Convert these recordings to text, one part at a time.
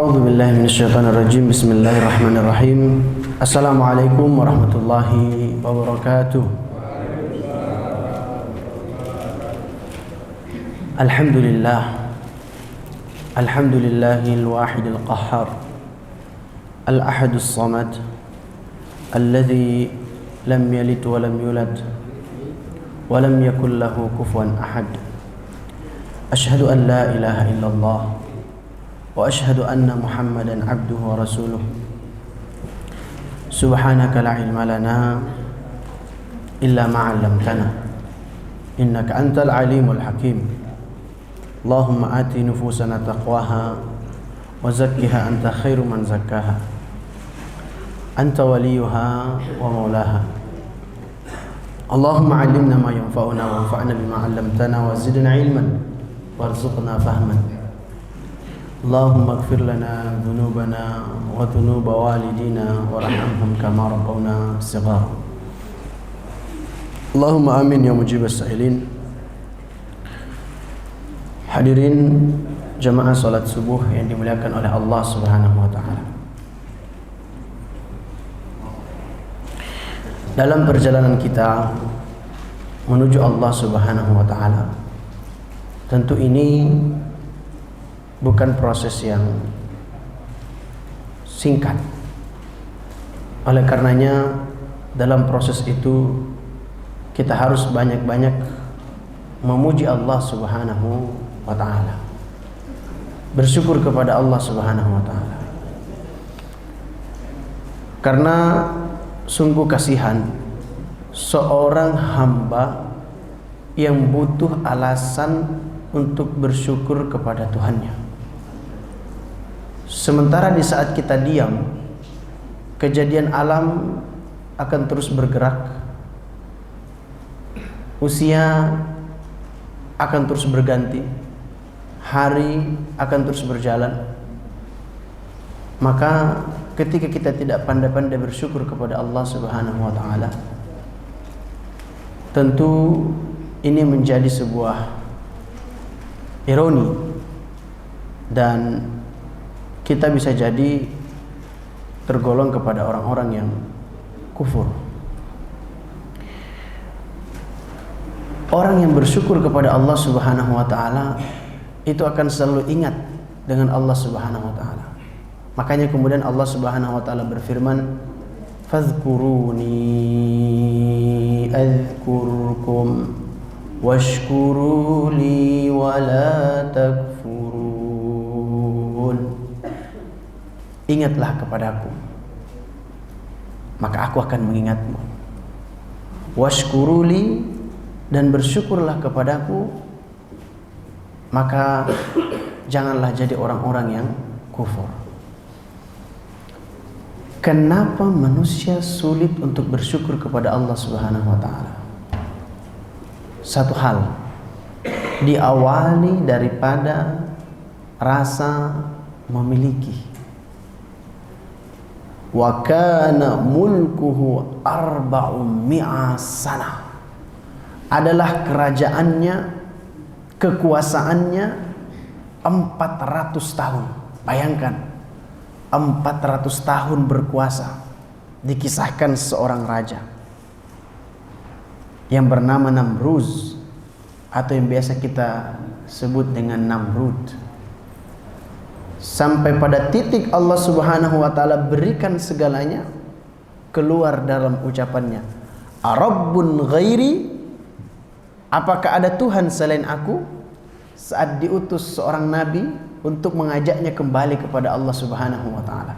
A'udzu billahi minasyaitonir rajim. Bismillahirrahmanirrahim. Assalamualaikum warahmatullahi wabarakatuh. Alhamdulillah. Alhamdulillahil wahidil qahhar. Al-ahadus samad. Alladzi lam yalid wa lam yulad wa lam yakul lahu kufuwan ahad. Asyhadu an la ilaha illallah wa asyhadu anna Muhammadan abduhu wa rasuluh. Subhanaka la ilma lana illa ma 'allamtana innaka antal alimul hakim. Allahumma ati nufusana taqwaha wa zakkiha anta khairu man zakkaha anta waliyuha wa maulaha. Allahumma 'allimna ma yanfa'una wanfa'na bima 'allamtana wa zidna ilman warzuqna fahman. Allahumma ighfir lana dhunubana wa dhunuba walidina warhamhum kama rabbawna shighara. Allahumma amin ya mujibas sa'ilin. Hadirin jamaah salat subuh yang dimuliakan oleh Allah Subhanahu wa taala. Dalam perjalanan kita menuju Allah Subhanahu wa taala, tentu ini bukan proses yang singkat. Oleh karenanya dalam proses itu kita harus banyak-banyak memuji Allah Subhanahu wa taala, bersyukur kepada Allah Subhanahu wa taala. Karena sungguh kasihan seorang hamba yang butuh alasan untuk bersyukur kepada Tuhannya. Sementara di saat kita diam, kejadian alam akan terus bergerak, usia akan terus berganti, hari akan terus berjalan. Maka ketika kita tidak pandai-pandai bersyukur kepada Allah Subhanahu wa taala, tentu ini menjadi sebuah ironi dan kita bisa jadi tergolong kepada orang-orang yang kufur. Orang yang bersyukur kepada Allah Subhanahu wa taala itu akan selalu ingat dengan Allah Subhanahu wa taala. Makanya kemudian Allah Subhanahu wa taala berfirman, "Fadhkuruni adzkurkum washkuru li wa la takfurun." Ingatlah kepadaku, maka aku akan mengingatmu. Washkuru li, dan bersyukurlah kepadaku, maka janganlah jadi orang-orang yang kufur. Kenapa manusia sulit untuk bersyukur kepada Allah Subhanahu wa taala? Satu hal, diawali daripada rasa memiliki. Wa kana mulkuhu arba'umi'a sanah. Adalah kerajaannya, kekuasaannya 400 tahun. Bayangkan, 400 tahun berkuasa. Dikisahkan seorang raja yang bernama Namruz, atau yang biasa kita sebut dengan Namrud. Sampai pada titik Allah Subhanahu wa taala berikan segalanya, keluar dalam ucapannya, "Arabbun ghairi?" Apakah ada Tuhan selain aku? Saat diutus seorang nabi untuk mengajaknya kembali kepada Allah Subhanahu wa taala.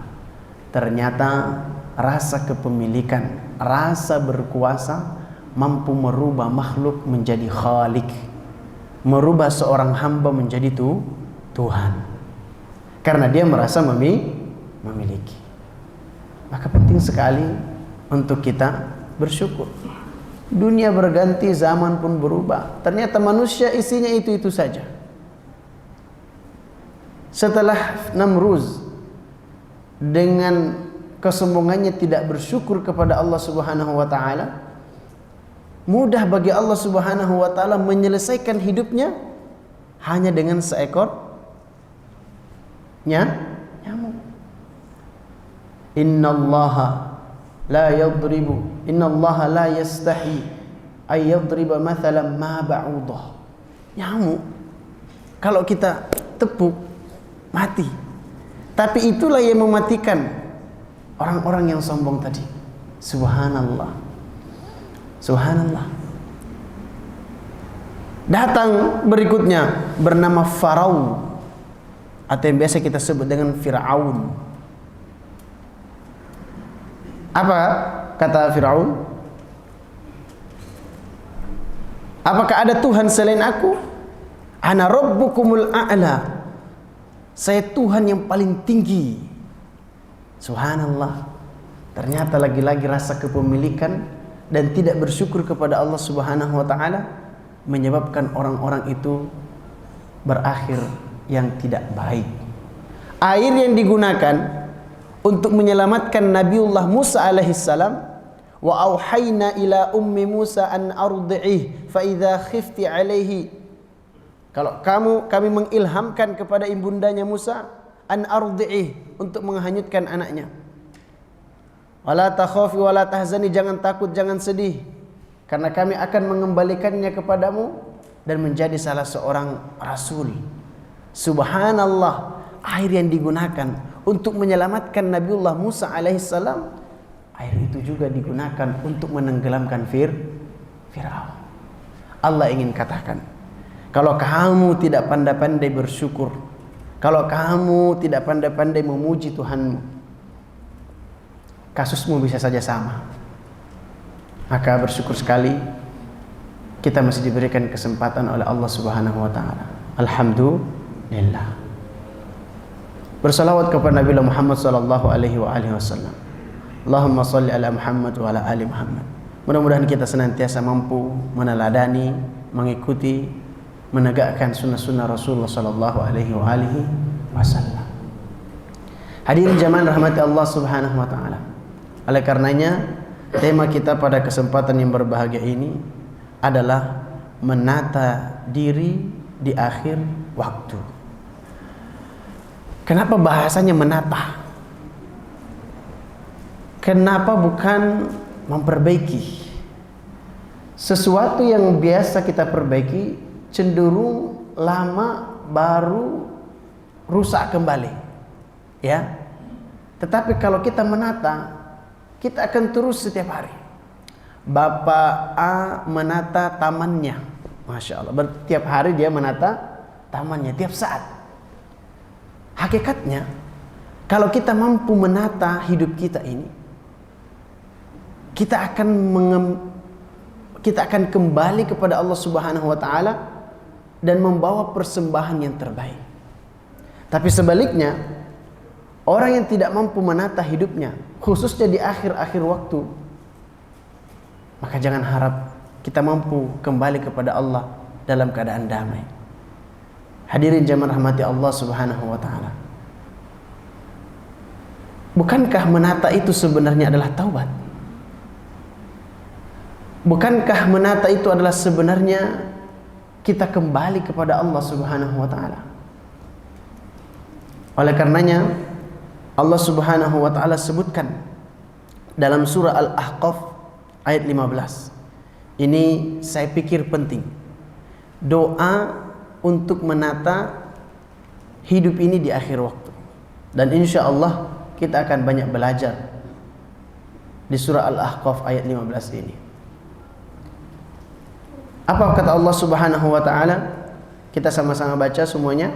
Ternyata rasa kepemilikan, rasa berkuasa mampu merubah makhluk menjadi khalik, merubah seorang hamba menjadi Tuhan. Karena dia merasa memiliki. Maka penting sekali untuk kita bersyukur. Dunia berganti, zaman pun berubah. Ternyata manusia isinya itu-itu saja. Setelah Namruz dengan kesombongannya tidak bersyukur kepada Allah Subhanahu wa taala, mudah bagi Allah Subhanahu wa taala menyelesaikan hidupnya hanya dengan seekor nyamuk. Innallaha la yastahi ay yadriba mathalan ma ba'udah. Nyamuk kalau kita tepuk mati. Tapi itulah yang mematikan orang-orang yang sombong tadi. Subhanallah. Subhanallah. Datang berikutnya bernama Farao atau yang biasa kita sebut dengan Fir'aun. Apa kata Fir'aun? Apakah ada Tuhan selain aku? Ana rabbukumul a'la. Saya Tuhan yang paling tinggi. Subhanallah. Ternyata lagi-lagi rasa kepemilikan dan tidak bersyukur kepada Allah Subhanahu wa taala menyebabkan orang-orang itu berakhir yang tidak baik. Air yang digunakan untuk menyelamatkan Nabiullah Musa alaihissalam, wa auhayna ila ummi Musa an ardi'ih fa idza khifti alaihi. Kalau kami mengilhamkan kepada ibundanya Musa an ardi'ih, untuk menghanyutkan anaknya. Wala takhafi wala tahzani, jangan takut, jangan sedih, karena kami akan mengembalikannya kepadamu dan menjadi salah seorang rasul. Subhanallah, air yang digunakan untuk menyelamatkan Nabiullah Musa alaihissalam, air itu juga digunakan untuk menenggelamkan Fir'aun. Allah ingin katakan, kalau kamu tidak pandai-pandai bersyukur, kalau kamu tidak pandai-pandai memuji Tuhanmu, kasusmu bisa saja sama. Maka bersyukur sekali kita masih diberikan kesempatan oleh Allah Subhanahu wa taala. Alhamdulillah. Bersalawat kepada Nabi Muhammad sallallahu alaihi wasallam. Allahumma salli ala Muhammad wa ala ali Muhammad. Mudah-mudahan kita senantiasa mampu meneladani, mengikuti, menegakkan sunnah-sunnah Rasulullah sallallahu alaihi wasallam. Hadirin jamaah rahmati Allah Subhanahu wa taala. Oleh karenanya, tema kita pada kesempatan yang berbahagia ini adalah menata diri di akhir waktu. Kenapa bahasanya menata? Kenapa bukan memperbaiki? Sesuatu yang biasa kita perbaiki cenderung lama baru rusak kembali, ya. Tetapi kalau kita menata, kita akan terus setiap hari. Bapak A menata tamannya, Masya Allah. Tiap hari dia menata tamannya, tiap saat. Hakikatnya, kalau kita mampu menata hidup kita ini, kita akan kembali kepada Allah Subhanahu wa taala dan membawa persembahan yang terbaik. Tapi sebaliknya, orang yang tidak mampu menata hidupnya, khususnya di akhir-akhir waktu, maka jangan harap kita mampu kembali kepada Allah dalam keadaan damai. Hadirin jamaah rahmati Allah Subhanahu wa taala. Bukankah menata itu sebenarnya adalah taubat? Bukankah menata itu adalah sebenarnya kita kembali kepada Allah Subhanahu wa taala? Oleh karenanya Allah Subhanahu wa taala sebutkan dalam surah Al-Ahqaf ayat 15. Ini saya pikir penting. Doa untuk menata hidup ini di akhir waktu. Dan insya Allah kita akan banyak belajar di surah Al-Ahqaf ayat 15 ini. Apa kata Allah Subhanahu wa taala? Kita sama-sama baca semuanya.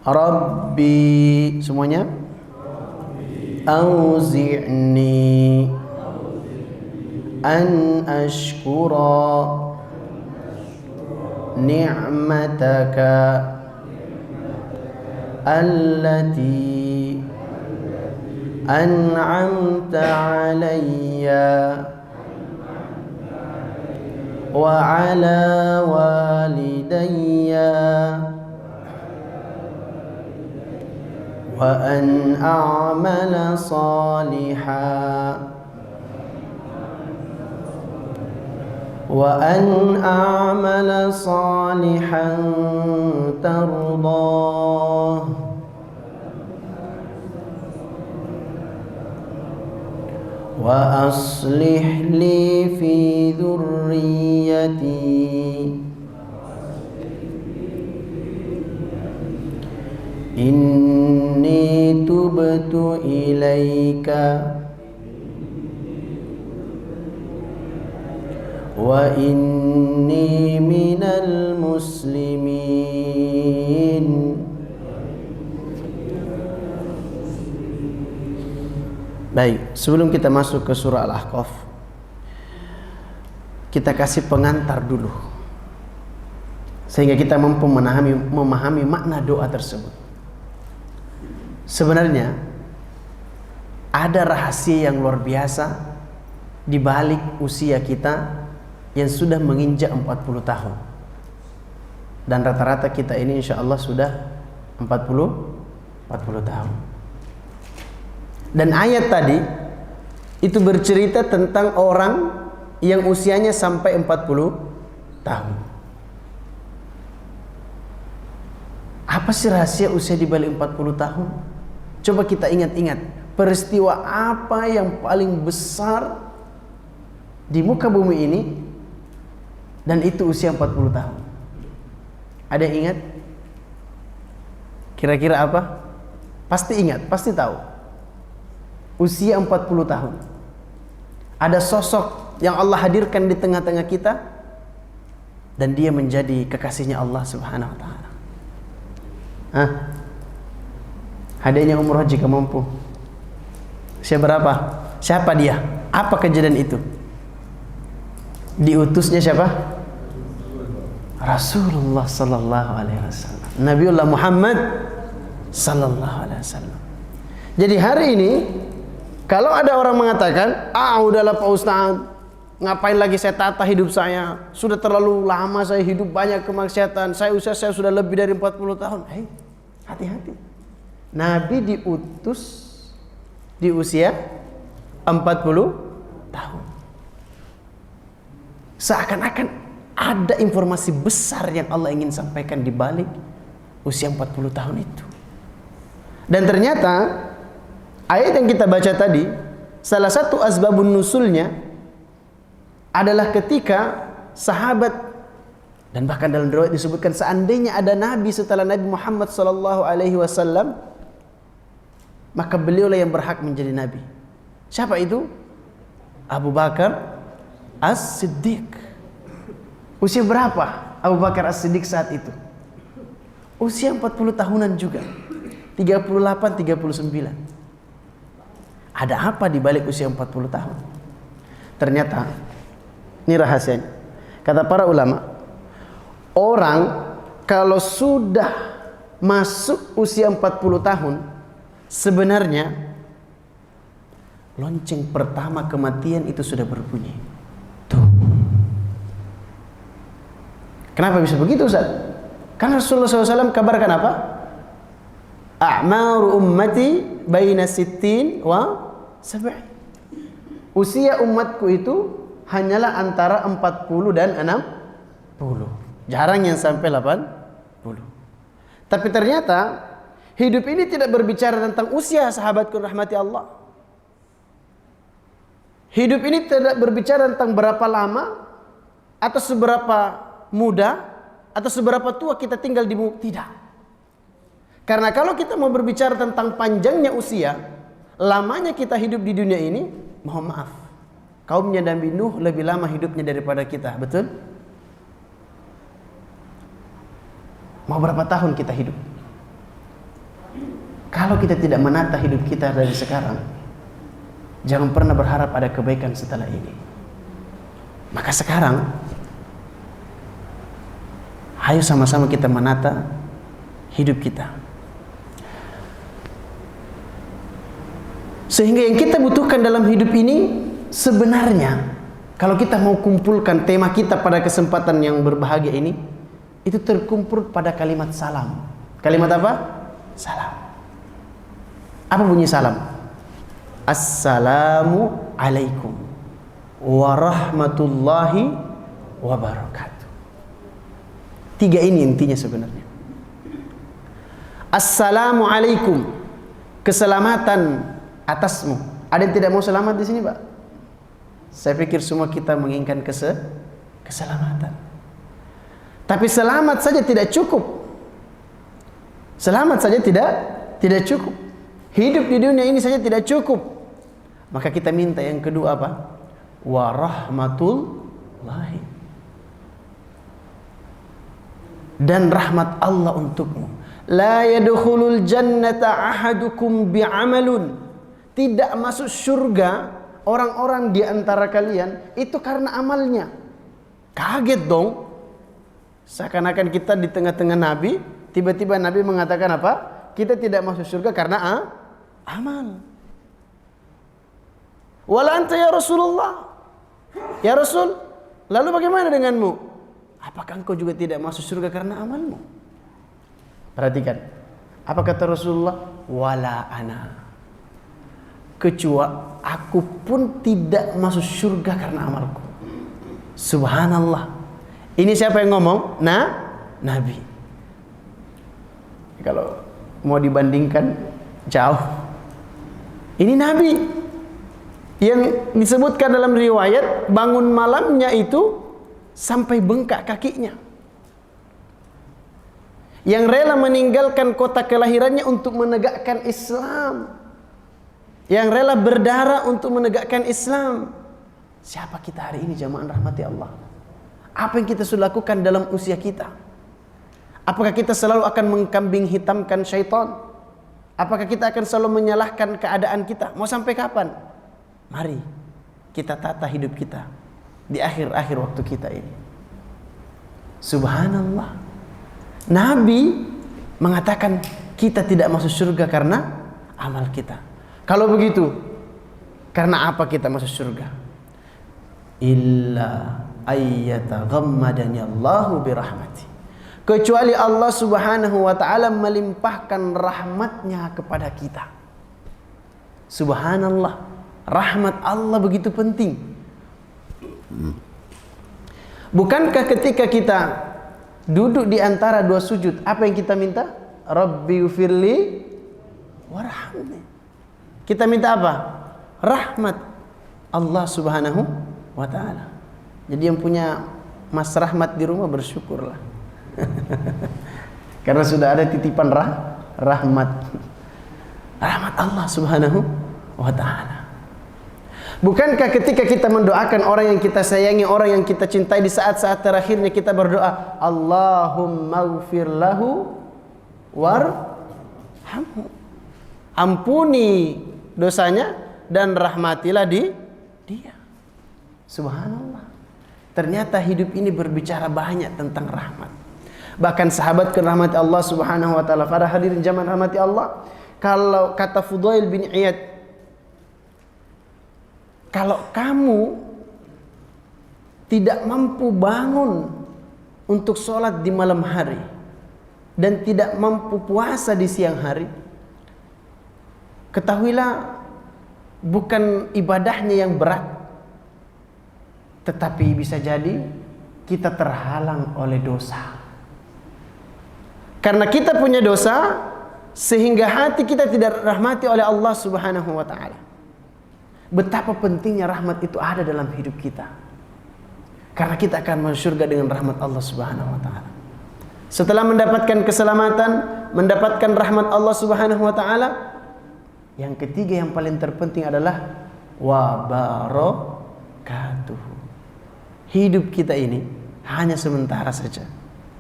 Rabbi, semuanya. Auzi'ni an ashkura ni'mataka allati an'amta alayya wa ala walidayya wa an a'mala salihan وأن أعمل صالحا ترضاه wa aslih li fi dzurriyyati inni tubtu ilaika wa inni minal muslimin. Baik, sebelum kita masuk ke surah Al-Ahqaf, kita kasih pengantar dulu sehingga kita mampu memahami makna doa tersebut. Sebenarnya ada rahasia yang luar biasa di balik usia kita yang sudah menginjak 40 tahun. Dan rata-rata kita ini insya Allah sudah 40 tahun. Dan ayat tadi itu bercerita tentang orang yang usianya sampai 40 tahun. Apa sih rahasia usia di balik 40 tahun? Coba kita ingat-ingat peristiwa apa yang paling besar di muka bumi ini dan itu usia 40 tahun. Ada yang ingat? Kira-kira apa? Pasti ingat, pasti tahu. Usia 40 tahun. Ada sosok yang Allah hadirkan di tengah-tengah kita dan dia menjadi kekasihnya Allah Subhanahu wa taala. Hadiahnya umroh jika mampu. Siapa dia? Apa kejadian itu? Diutusnya siapa? Rasulullah sallallahu alaihi wasallam. Nabiullah Muhammad sallallahu alaihi wasallam. Jadi hari ini kalau ada orang mengatakan, udahlah Pak Ustaz, ngapain lagi saya tata hidup saya? Sudah terlalu lama saya hidup banyak kemaksiatan. Usia saya sudah lebih dari 40 tahun. Hati-hati. Nabi diutus di usia 40 tahun. Seakan-akan ada informasi besar yang Allah ingin sampaikan di balik usia 40 tahun itu. Dan ternyata ayat yang kita baca tadi, salah satu asbabun nusulnya adalah ketika sahabat, dan bahkan dalam riwayat disebutkan seandainya ada nabi setelah Nabi Muhammad sallallahu alaihi wasallam, maka beliaulah yang berhak menjadi nabi. Siapa itu? Abu Bakar As-Siddiq. Usia berapa Abu Bakar As-Siddiq saat itu? Usia 40 tahunan juga. 38, 39. Ada apa di balik usia 40 tahun? Ternyata ini rahasianya. Kata para ulama, orang kalau sudah masuk usia 40 tahun, sebenarnya lonceng pertama kematian itu sudah berbunyi. Tuh. Kenapa bisa begitu, Ustaz? Karena Rasulullah SAW kabarkan apa? A'maru ummati baina sittin wa sab'in. Usia umatku itu hanyalah antara 40 dan 60. Jarang yang sampai 80. Tapi ternyata hidup ini tidak berbicara tentang usia, sahabatku rahmati Allah. Hidup ini tidak berbicara tentang berapa lama atau seberapa muda atau seberapa tua kita tinggal di bumi. Tidak. Karena kalau kita mau berbicara tentang panjangnya usia, lamanya kita hidup di dunia ini, mohon maaf, kaumnya Nabi Nuh lebih lama hidupnya daripada kita. Betul? Mau berapa tahun kita hidup? Kalau kita tidak menata hidup kita dari sekarang, jangan pernah berharap ada kebaikan setelah ini. Maka sekarang, ayo sama-sama kita menata hidup kita. Sehingga yang kita butuhkan dalam hidup ini sebenarnya, kalau kita mau kumpulkan tema kita pada kesempatan yang berbahagia ini, itu terkumpul pada kalimat salam. Kalimat apa? Salam. Apa bunyi salam? Assalamu alaikum warahmatullahi wabarakatuh. Tiga ini intinya sebenarnya. Assalamu alaikum, keselamatan atasmu. Ada yang tidak mau selamat di sini, Pak? Saya pikir semua kita menginginkan keselamatan. Tapi selamat saja tidak cukup. Selamat saja tidak cukup. Hidup di dunia ini saja tidak cukup. Maka kita minta yang kedua apa? Wa rahmatullahi. Dan rahmat Allah untukmu. La yadkhulul jannata ahadukum bi'amalun. Tidak masuk surga orang-orang di antara kalian itu karena amalnya. Kaget dong. Seakan-akan kita di tengah-tengah Nabi, tiba-tiba Nabi mengatakan apa? Kita tidak masuk surga karena amal. Wala anta ya Rasulullah. Ya Rasul, lalu bagaimana denganmu? Apakah engkau juga tidak masuk surga karena amalmu? Perhatikan. Apa kata Rasulullah? Wala ana. Kecuali aku pun tidak masuk surga karena amalku. Subhanallah. Ini siapa yang ngomong? Nabi. Kalau mau dibandingkan jauh. Ini Nabi yang disebutkan dalam riwayat bangun malamnya itu sampai bengkak kakinya. Yang rela meninggalkan kota kelahirannya untuk menegakkan Islam. Yang rela berdarah untuk menegakkan Islam. Siapa kita hari ini jamaah rahmati Allah? Apa yang kita sudah lakukan dalam usia kita? Apakah kita selalu akan mengkambing hitamkan syaitan? Apakah kita akan selalu menyalahkan keadaan kita? Mau sampai kapan? Mari kita tata hidup kita di akhir-akhir waktu kita ini. Subhanallah. Nabi mengatakan kita tidak masuk surga karena amal kita. Kalau begitu, karena apa kita masuk surga? Illa ayyataghammadani Allahu birahmati. Kecuali Allah Subhanahu wa taala melimpahkan rahmatnya kepada kita. Subhanallah, rahmat Allah begitu penting. Bukankah ketika kita duduk di antara dua sujud, apa yang kita minta? Rabbighfirli warhamni. Kita minta apa? Rahmat Allah Subhanahu wa taala. Jadi yang punya Mas Rahmat di rumah bersyukurlah. Karena sudah ada titipan rahmat. Rahmat Allah Subhanahu wa taala. Bukankah ketika kita mendoakan orang yang kita sayangi, orang yang kita cintai, di saat-saat terakhirnya kita berdoa, Allahumma ighfir lahu warhamhu. Ampuni dosanya dan rahmatilah dia. Subhanallah. Ternyata hidup ini berbicara banyak tentang rahmat. Bahkan sahabat rahmati Allah Subhanahu wa taala, para hadirin jamaah rahmati Allah, kalau kata Fudail bin Iyad, kalau kamu tidak mampu bangun untuk sholat di malam hari dan tidak mampu puasa di siang hari, ketahuilah bukan ibadahnya yang berat, tetapi bisa jadi kita terhalang oleh dosa. Karena kita punya dosa, sehingga hati kita tidak rahmati oleh Allah Subhanahu wa taala. Betapa pentingnya rahmat itu ada dalam hidup kita. Karena kita akan masuk surga dengan rahmat Allah Subhanahu wa taala. Setelah mendapatkan keselamatan, mendapatkan rahmat Allah Subhanahu wa taala, yang ketiga yang paling terpenting adalah wa barakatuh. Hidup kita ini hanya sementara saja.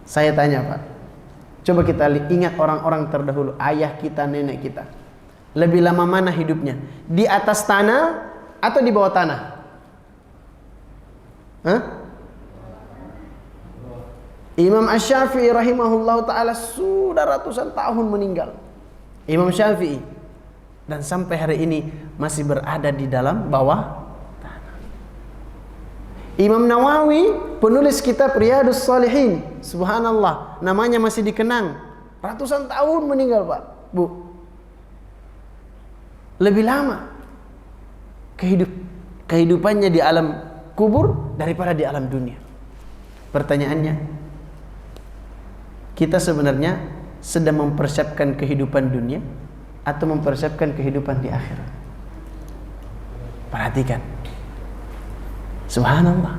Saya tanya Pak, coba kita ingat orang-orang terdahulu, ayah kita, nenek kita. Lebih lama mana hidupnya? Di atas tanah atau di bawah tanah? Hah? Imam Asy-Syafi'i rahimahullah ta'ala sudah ratusan tahun meninggal. Imam Syafi'i. Dan sampai hari ini masih berada di dalam bawah tanah. Imam Nawawi, penulis kitab Riyadhus Shalihin, subhanallah, namanya masih dikenang. Ratusan tahun meninggal Pak, Bu. Lebih lama kehidupannya di alam kubur daripada di alam dunia. Pertanyaannya, kita sebenarnya sedang mempersiapkan kehidupan dunia atau mempersiapkan kehidupan di akhirat? Perhatikan. Subhanallah.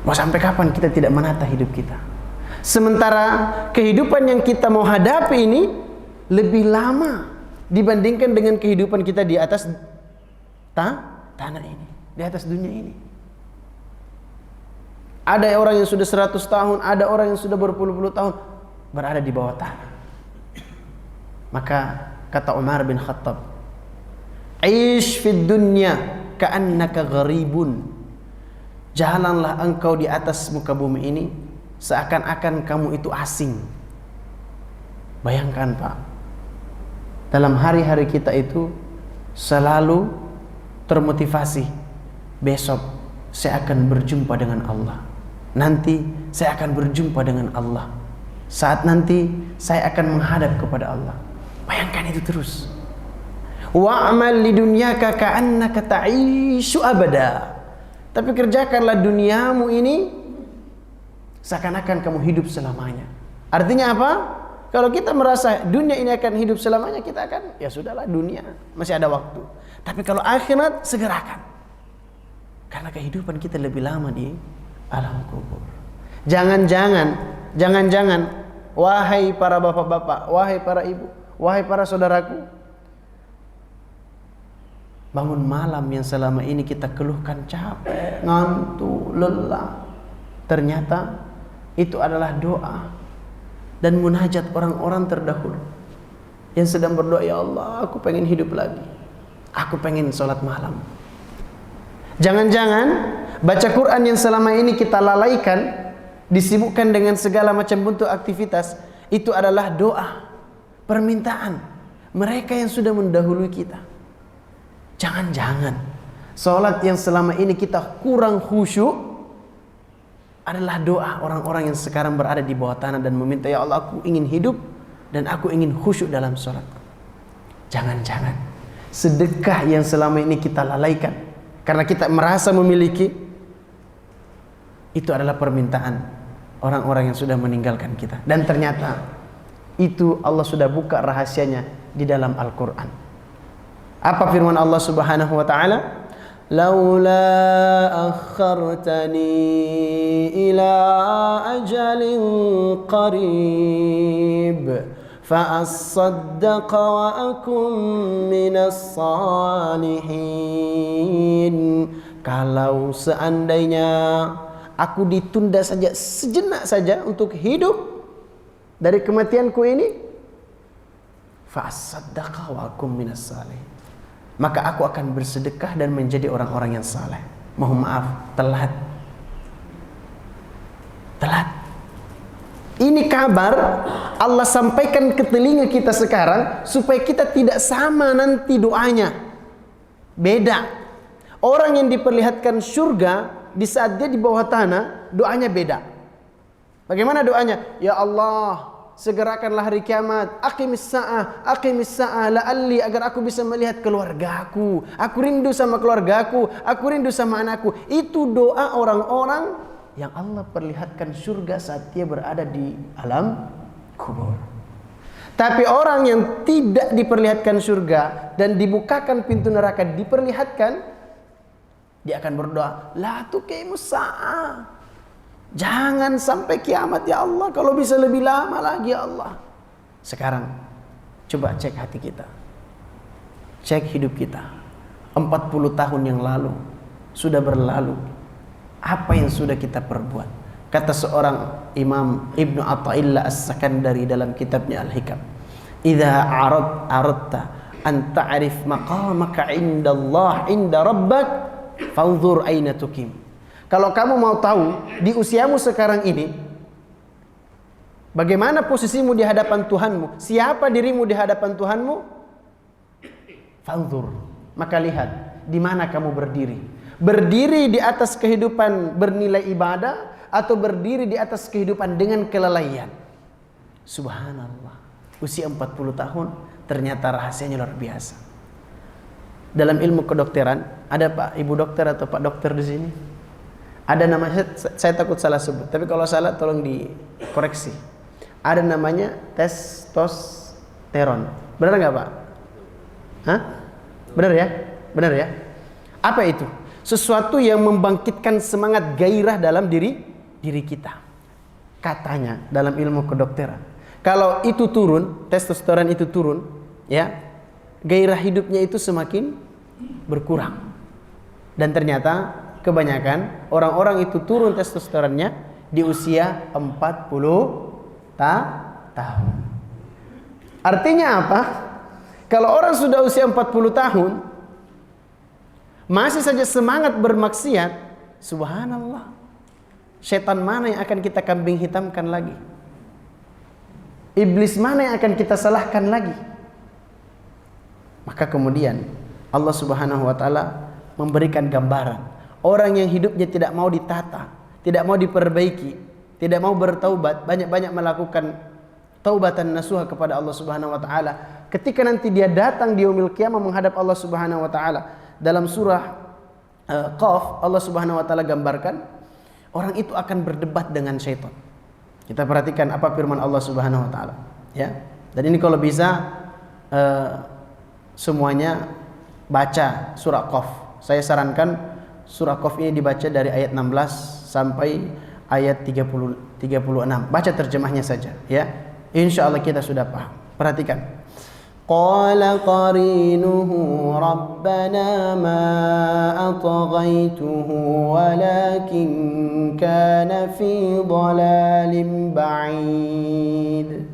Mau sampai kapan kita tidak menata hidup kita? Sementara kehidupan yang kita mau hadapi ini lebih lama dibandingkan dengan kehidupan kita di atas tanah ini, di atas dunia ini. Ada orang yang sudah 100 tahun, ada orang yang sudah berpuluh-puluh tahun berada di bawah tanah. Maka kata Umar bin Khattab, "Aish fid dunya ka'annaka gharibun." Jalanlah engkau di atas muka bumi ini seakan-akan kamu itu asing. Bayangkan Pak, dalam hari-hari kita itu selalu termotivasi, besok saya akan berjumpa dengan Allah, nanti saya akan berjumpa dengan Allah, saat nanti saya akan menghadap kepada Allah. Bayangkan itu terus. Wa'amal lidunyaka ka'annaka ta'ishu abada. Tapi kerjakanlah duniamu ini seakan-akan kamu hidup selamanya. Artinya apa? Kalau kita merasa dunia ini akan hidup selamanya, kita akan, ya sudahlah, dunia masih ada waktu. Tapi kalau akhirat, segerakan. Karena kehidupan kita lebih lama di alam kubur. Jangan-jangan, wahai para bapak-bapak, wahai para ibu, wahai para saudaraku, bangun malam yang selama ini kita keluhkan capek, ngantuk, lelah, ternyata itu adalah doa dan munajat orang-orang terdahulu yang sedang berdoa, ya Allah, aku pengen hidup lagi, aku pengen sholat malam. Jangan-jangan baca Quran yang selama ini kita lalaikan, disibukkan dengan segala macam bentuk aktivitas, itu adalah doa, permintaan mereka yang sudah mendahului kita. Jangan-jangan sholat yang selama ini kita kurang khusyuk adalah doa orang-orang yang sekarang berada di bawah tanah dan meminta, ya Allah, aku ingin hidup dan aku ingin khusyuk dalam sholatku. Jangan-jangan sedekah yang selama ini kita lalaikan karena kita merasa memiliki, itu adalah permintaan orang-orang yang sudah meninggalkan kita. Dan ternyata itu Allah sudah buka rahasianya di dalam Al-Quran. Apa firman Allah Subhanahu wa taala? Laula akhartani ila ajalin qarib fa asaddaqa wa akum minas salihin. Kalau seandainya aku ditunda saja sejenak saja untuk hidup dari kematianku ini, fa asaddaqa wa akum minas salihin, maka aku akan bersedekah dan menjadi orang-orang yang saleh. Mohon maaf, telat. Ini kabar Allah sampaikan ke telinga kita sekarang supaya kita tidak sama nanti doanya. Beda. Orang yang diperlihatkan surga di saat dia di bawah tanah, doanya beda. Bagaimana doanya? Ya Allah, segerakanlah hari kiamat, aqimis sa'ah la'alli, agar aku bisa melihat keluargaku. Aku rindu sama keluargaku, aku rindu sama anakku. Itu doa orang-orang yang Allah perlihatkan surga saat dia berada di alam kubur. Tapi orang yang tidak diperlihatkan surga dan dibukakan pintu neraka diperlihatkan, dia akan berdoa, la tuqimus sa'ah, jangan sampai kiamat ya Allah, kalau bisa lebih lama lagi ya Allah. Sekarang coba cek hati kita, cek hidup kita. 40 tahun yang lalu sudah berlalu, apa yang sudah kita perbuat? Kata seorang Imam Ibnu Athaillah As-Sakandari dalam kitabnya Al-Hikam, idza aradta an ta'rif maqamaka indallah inda rabbak fanzur aina tuqim. Kalau kamu mau tahu di usiamu sekarang ini bagaimana posisimu di hadapan Tuhanmu, siapa dirimu di hadapan Tuhanmu, fanzur, maka lihat di mana kamu berdiri. Berdiri di atas kehidupan bernilai ibadah atau berdiri di atas kehidupan dengan kelalaian. Subhanallah, usia 40 tahun ternyata rahasianya luar biasa. Dalam ilmu kedokteran, ada Pak Ibu dokter atau Pak dokter di sini? Ada namanya, saya takut salah sebut, tapi kalau salah tolong dikoreksi. Ada namanya testosteron. Benar nggak Pak? Hah? Benar ya? Benar ya? Apa itu? sesuatu yang membangkitkan semangat gairah dalam diri kita. Katanya dalam ilmu kedokteran, kalau itu turun, testosteron itu turun, ya, gairah hidupnya itu semakin berkurang. Dan ternyata kebanyakan orang-orang itu turun testosteronnya di usia 40 tahun. Artinya apa? Kalau orang sudah usia 40 tahun masih saja semangat bermaksiat, subhanallah, setan mana yang akan kita kambing hitamkan lagi? Iblis mana yang akan kita salahkan lagi? Maka kemudian Allah Subhanahu wa taala memberikan gambaran orang yang hidupnya tidak mau ditata, tidak mau diperbaiki, tidak mau bertaubat, banyak-banyak melakukan taubatan nasuha kepada Allah Subhanahu wa taala. Ketika nanti dia datang di yaumil qiyamah menghadap Allah Subhanahu wa taala, dalam surah Qaf Allah Subhanahu wa taala gambarkan orang itu akan berdebat dengan syaitan. Kita perhatikan apa firman Allah Subhanahu wa taala, ya. Dan ini kalau bisa semuanya baca surah Qaf. Saya sarankan surah Qaf ini dibaca dari ayat 16 sampai ayat 36. Baca terjemahnya saja, ya. Insyaallah kita sudah paham. Perhatikan. Qala qarinuhu rabbana ma atghaytuhu walakin kana fi dhalalin ba'id.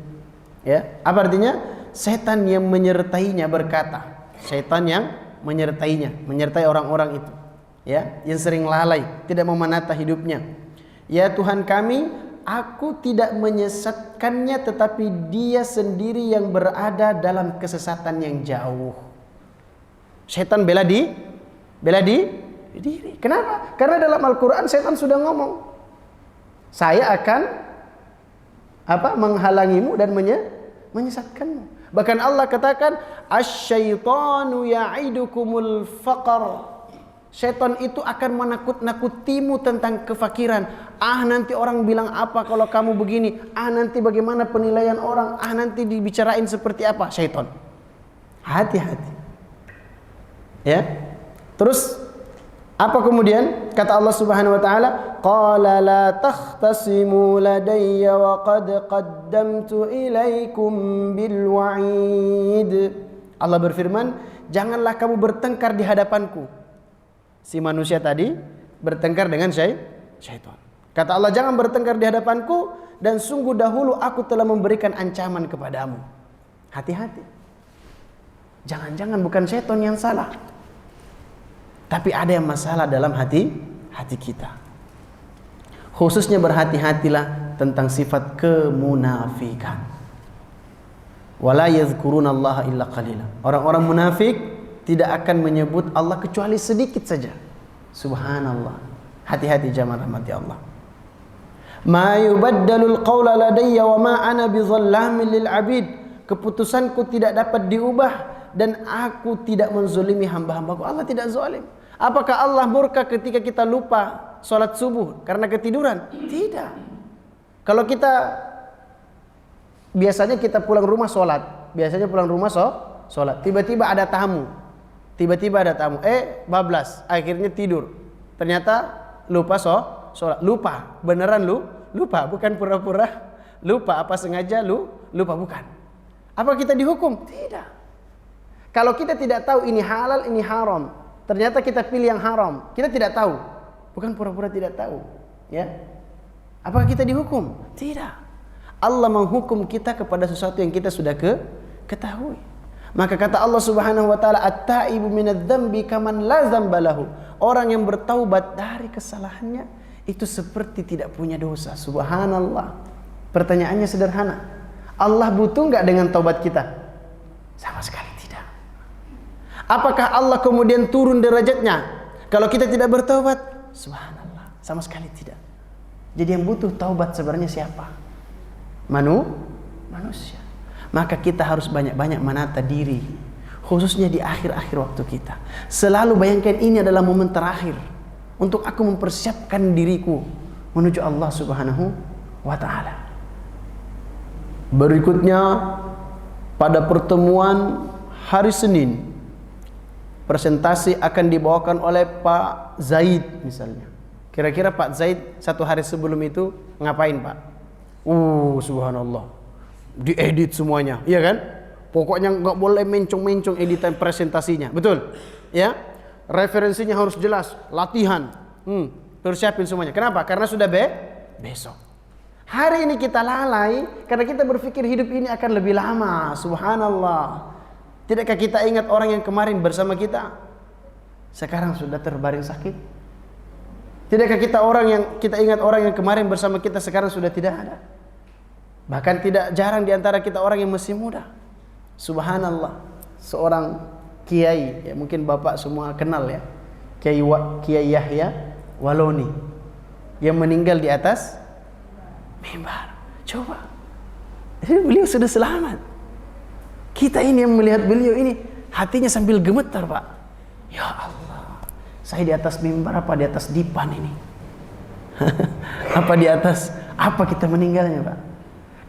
Ya, apa artinya? Setan yang menyertainya berkata, setan yang menyertai orang-orang itu, ya, yang sering lalai, tidak mau menata hidupnya. Ya Tuhan kami, aku tidak menyesatkannya, tetapi dia sendiri yang berada dalam kesesatan yang jauh. Setan bela diri. Kenapa? Karena dalam Al-Quran setan sudah ngomong, saya akan menghalangimu dan menyesatkanmu. Bahkan Allah katakan, asyaitanu ya'idukumul faqar. Setan itu akan menakut-nakutimu tentang kefakiran. Nanti orang bilang apa kalau kamu begini. Nanti bagaimana penilaian orang. Nanti dibicarain seperti apa. Setan. Hati-hati. Ya. Terus apa kemudian? Kata Allah Subhanahu wa taala, qala la takhtasimu ladayya wa qad qaddamtu ilaikum bil wa'id. Allah berfirman, janganlah kamu bertengkar di hadapanku. Si manusia tadi bertengkar dengan syaitan. Kata Allah, jangan bertengkar di hadapanku, dan sungguh dahulu aku telah memberikan ancaman kepadamu. Hati-hati. Jangan-jangan bukan syaitan yang salah, tapi ada yang masalah dalam hati kita. Khususnya berhati-hatilah tentang sifat kemunafikan. Wala yadhkurunallaha illa qalila. Orang-orang munafik tidak akan menyebut Allah kecuali sedikit saja. Subhanallah. Hati-hati jamaah rahmati Allah. Ma yubaddalul qawla ladayya wa ma ana bizallamin lil abid. Keputusanku tidak dapat diubah dan aku tidak menzolimi hamba-hambaku. Allah tidak zalim. Apakah Allah murka ketika kita lupa sholat subuh karena ketiduran? Tidak. Kalau biasanya kita pulang rumah sholat, sholat. Tiba-tiba ada tamu. Bablas, akhirnya tidur. Ternyata lupa sholat. Lupa, beneran lupa, bukan pura-pura lupa. Apa sengaja lupa, bukan. Apa kita dihukum? Tidak. Kalau kita tidak tahu ini halal, ini haram, ternyata kita pilih yang haram, kita tidak tahu, bukan pura-pura tidak tahu, ya. Apakah kita dihukum? Tidak. Allah menghukum kita kepada sesuatu yang kita sudah ketahui. Maka kata Allah Subhanahu wa taala, at-taibu minadz-dzambi kaman la dzamba lahu. Orang yang bertaubat dari kesalahannya itu seperti tidak punya dosa. Subhanallah. Pertanyaannya sederhana. Allah butuh enggak dengan taubat kita? Sama sekali tidak. Apakah Allah kemudian turun derajatnya kalau kita tidak bertaubat? Subhanallah, sama sekali tidak. Jadi yang butuh taubat sebenarnya siapa? Manusia. Maka kita harus banyak-banyak menata diri, khususnya di akhir-akhir waktu kita. Selalu bayangkan ini adalah momen terakhir untuk aku mempersiapkan diriku menuju Allah Subhanahu wa taala. Berikutnya pada pertemuan hari Senin presentasi akan dibawakan oleh Pak Zaid misalnya. Kira-kira Pak Zaid 1 hari sebelum itu ngapain Pak? Subhanallah, diedit semuanya, iya kan? Pokoknya nggak boleh mencong-mencong editan presentasinya, betul? Ya, referensinya harus jelas, latihan, persiapin semuanya. Kenapa? Karena sudah besok. Hari ini kita lalai karena kita berpikir hidup ini akan lebih lama. Subhanallah. Tidakkah kita ingat orang yang kemarin bersama kita sekarang sudah terbaring sakit? Tidakkah kita ingat orang yang kemarin bersama kita sekarang sudah tidak ada? Bahkan tidak jarang di antara kita orang yang masih muda. Subhanallah. Seorang kiai, ya mungkin Bapak semua kenal ya, Kiai Yahya Waloni, yang meninggal di atas mimbar. Coba, beliau sudah selamat. Kita ini yang melihat beliau ini hatinya sambil gemetar Pak. Ya Allah, saya di atas mimbar apa di atas dipan ini? Apa di atas apa kita meninggalnya Pak?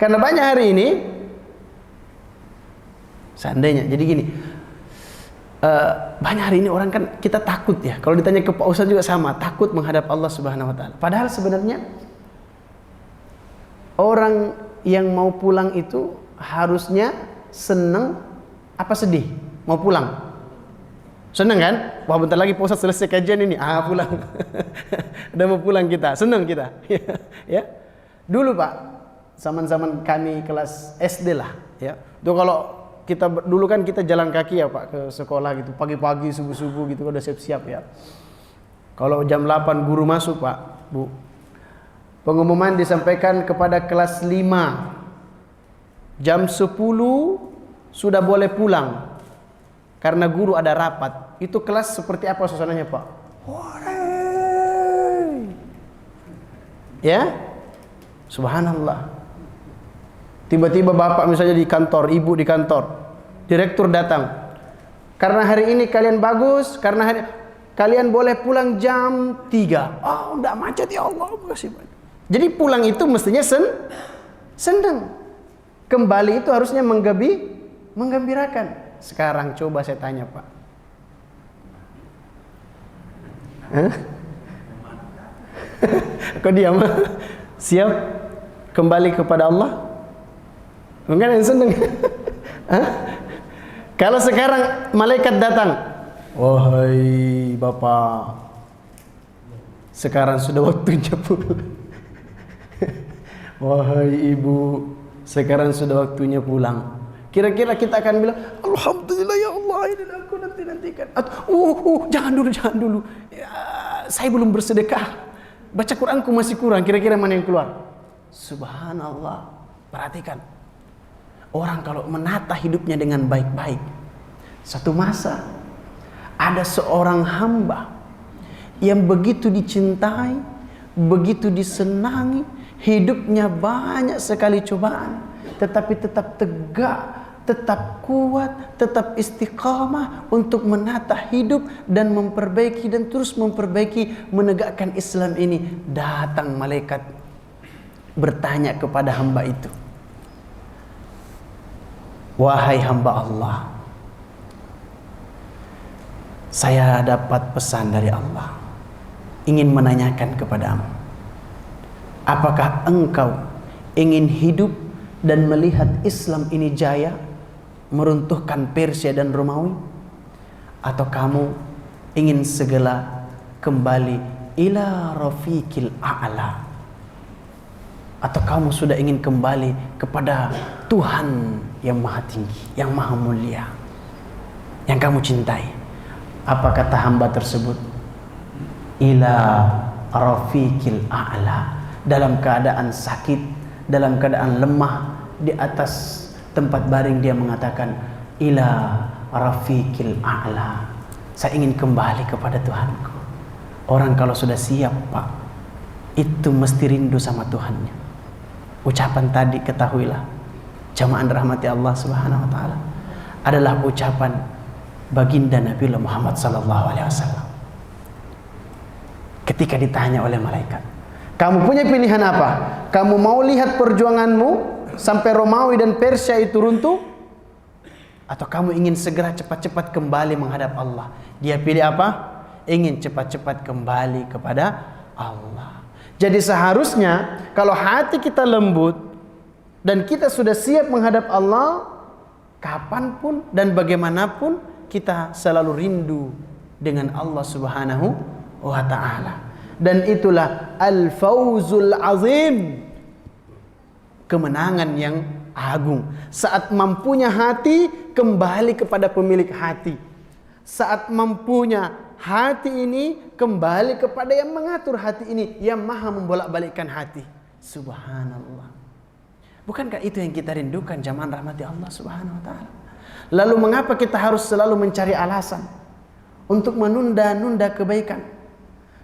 Karena banyak hari ini seandainya, jadi gini, banyak hari ini orang kan kita takut ya. Kalau ditanya ke Pak Ustadz juga sama, takut menghadap Allah Subhanahu Wa Taala. Padahal sebenarnya orang yang mau pulang itu harusnya senang apa sedih? Mau pulang? Senang kan? Wah bentar lagi Pak Ustadz selesai kajian ini, pulang. Udah mau pulang kita, senang kita. Ya. Dulu Pak, zaman-zaman kami kelas SD lah, ya. Tuh kalau kita dulu kan kita jalan kaki ya Pak ke sekolah gitu, pagi-pagi subuh-subuh gitu udah siap-siap ya. Kalau jam 8 guru masuk Pak, Bu, pengumuman disampaikan kepada kelas 5, jam 10 sudah boleh pulang karena guru ada rapat. Itu kelas seperti apa suasananya Pak? Hore! Ya, subhanallah. Tiba-tiba bapak misalnya di kantor, ibu di kantor, direktur datang. Karena hari ini kalian bagus, karena kalian boleh pulang jam 3. Oh, enggak macet ya Allah, makasih banyak. Jadi pulang itu mestinya senang. Kembali itu harusnya menggembirakan. Sekarang coba saya tanya Pak. Kok diam? Siap kembali kepada Allah? Mungkin yang senang. Kalau sekarang malaikat datang, wahai Bapak, sekarang sudah waktunya pulang. Wahai Ibu, sekarang sudah waktunya pulang. Kira-kira kita akan bilang, alhamdulillah ya Allah, ini aku nanti-nantikan. Jangan dulu. Ya, saya belum bersedekah. Baca Quranku masih kurang. Kira-kira mana yang keluar? Subhanallah. Perhatikan. Orang kalau menata hidupnya dengan baik-baik, satu masa ada seorang hamba yang begitu dicintai, begitu disenangi, hidupnya banyak sekali cobaan, tetapi tetap tegak, tetap kuat, tetap istiqamah untuk menata hidup dan memperbaiki dan terus memperbaiki, menegakkan Islam ini. Datang malaikat bertanya kepada hamba itu, wahai hamba Allah, saya dapat pesan dari Allah, ingin menanyakan kepadamu, apakah engkau ingin hidup dan melihat Islam ini jaya, meruntuhkan Persia dan Romawi, atau kamu ingin segera kembali ila rafiqil a'la, atau kamu sudah ingin kembali kepada Tuhan yang maha tinggi, yang maha mulia, yang kamu cintai? Apa kata hamba tersebut? Ila rafiqil a'la. Dalam keadaan sakit, dalam keadaan lemah, di atas tempat baring dia mengatakan, ila rafiqil a'la, saya ingin kembali kepada Tuhanku. Orang kalau sudah siap Pak, itu mesti rindu sama Tuhannya. Ucapan tadi, ketahuilah jamaah rahmati Allah Subhanahu Wa Taala, adalah ucapan baginda Nabiullah Muhammad sallallahu alaihi wasallam. Ketika ditanya oleh malaikat, kamu punya pilihan apa? Kamu mau lihat perjuanganmu sampai Romawi dan Persia itu runtuh, Atau kamu ingin segera cepat-cepat kembali menghadap Allah? Dia pilih apa? Ingin cepat-cepat kembali kepada Allah. Jadi seharusnya kalau hati kita lembut dan kita sudah siap menghadap Allah, kapanpun dan bagaimanapun kita selalu rindu dengan Allah Subhanahu wa ta'ala. Dan itulah al-fawzul azim, kemenangan yang agung. Saat mampunya hati kembali kepada pemilik hati. Saat mampunya hati ini kembali kepada yang mengatur hati ini, yang maha membolak-balikkan hati. Subhanallah. Bukankah itu yang kita rindukan jamaah rahmati Allah Subhanahu wa ta'ala? Lalu mengapa kita harus selalu mencari alasan untuk menunda-nunda kebaikan?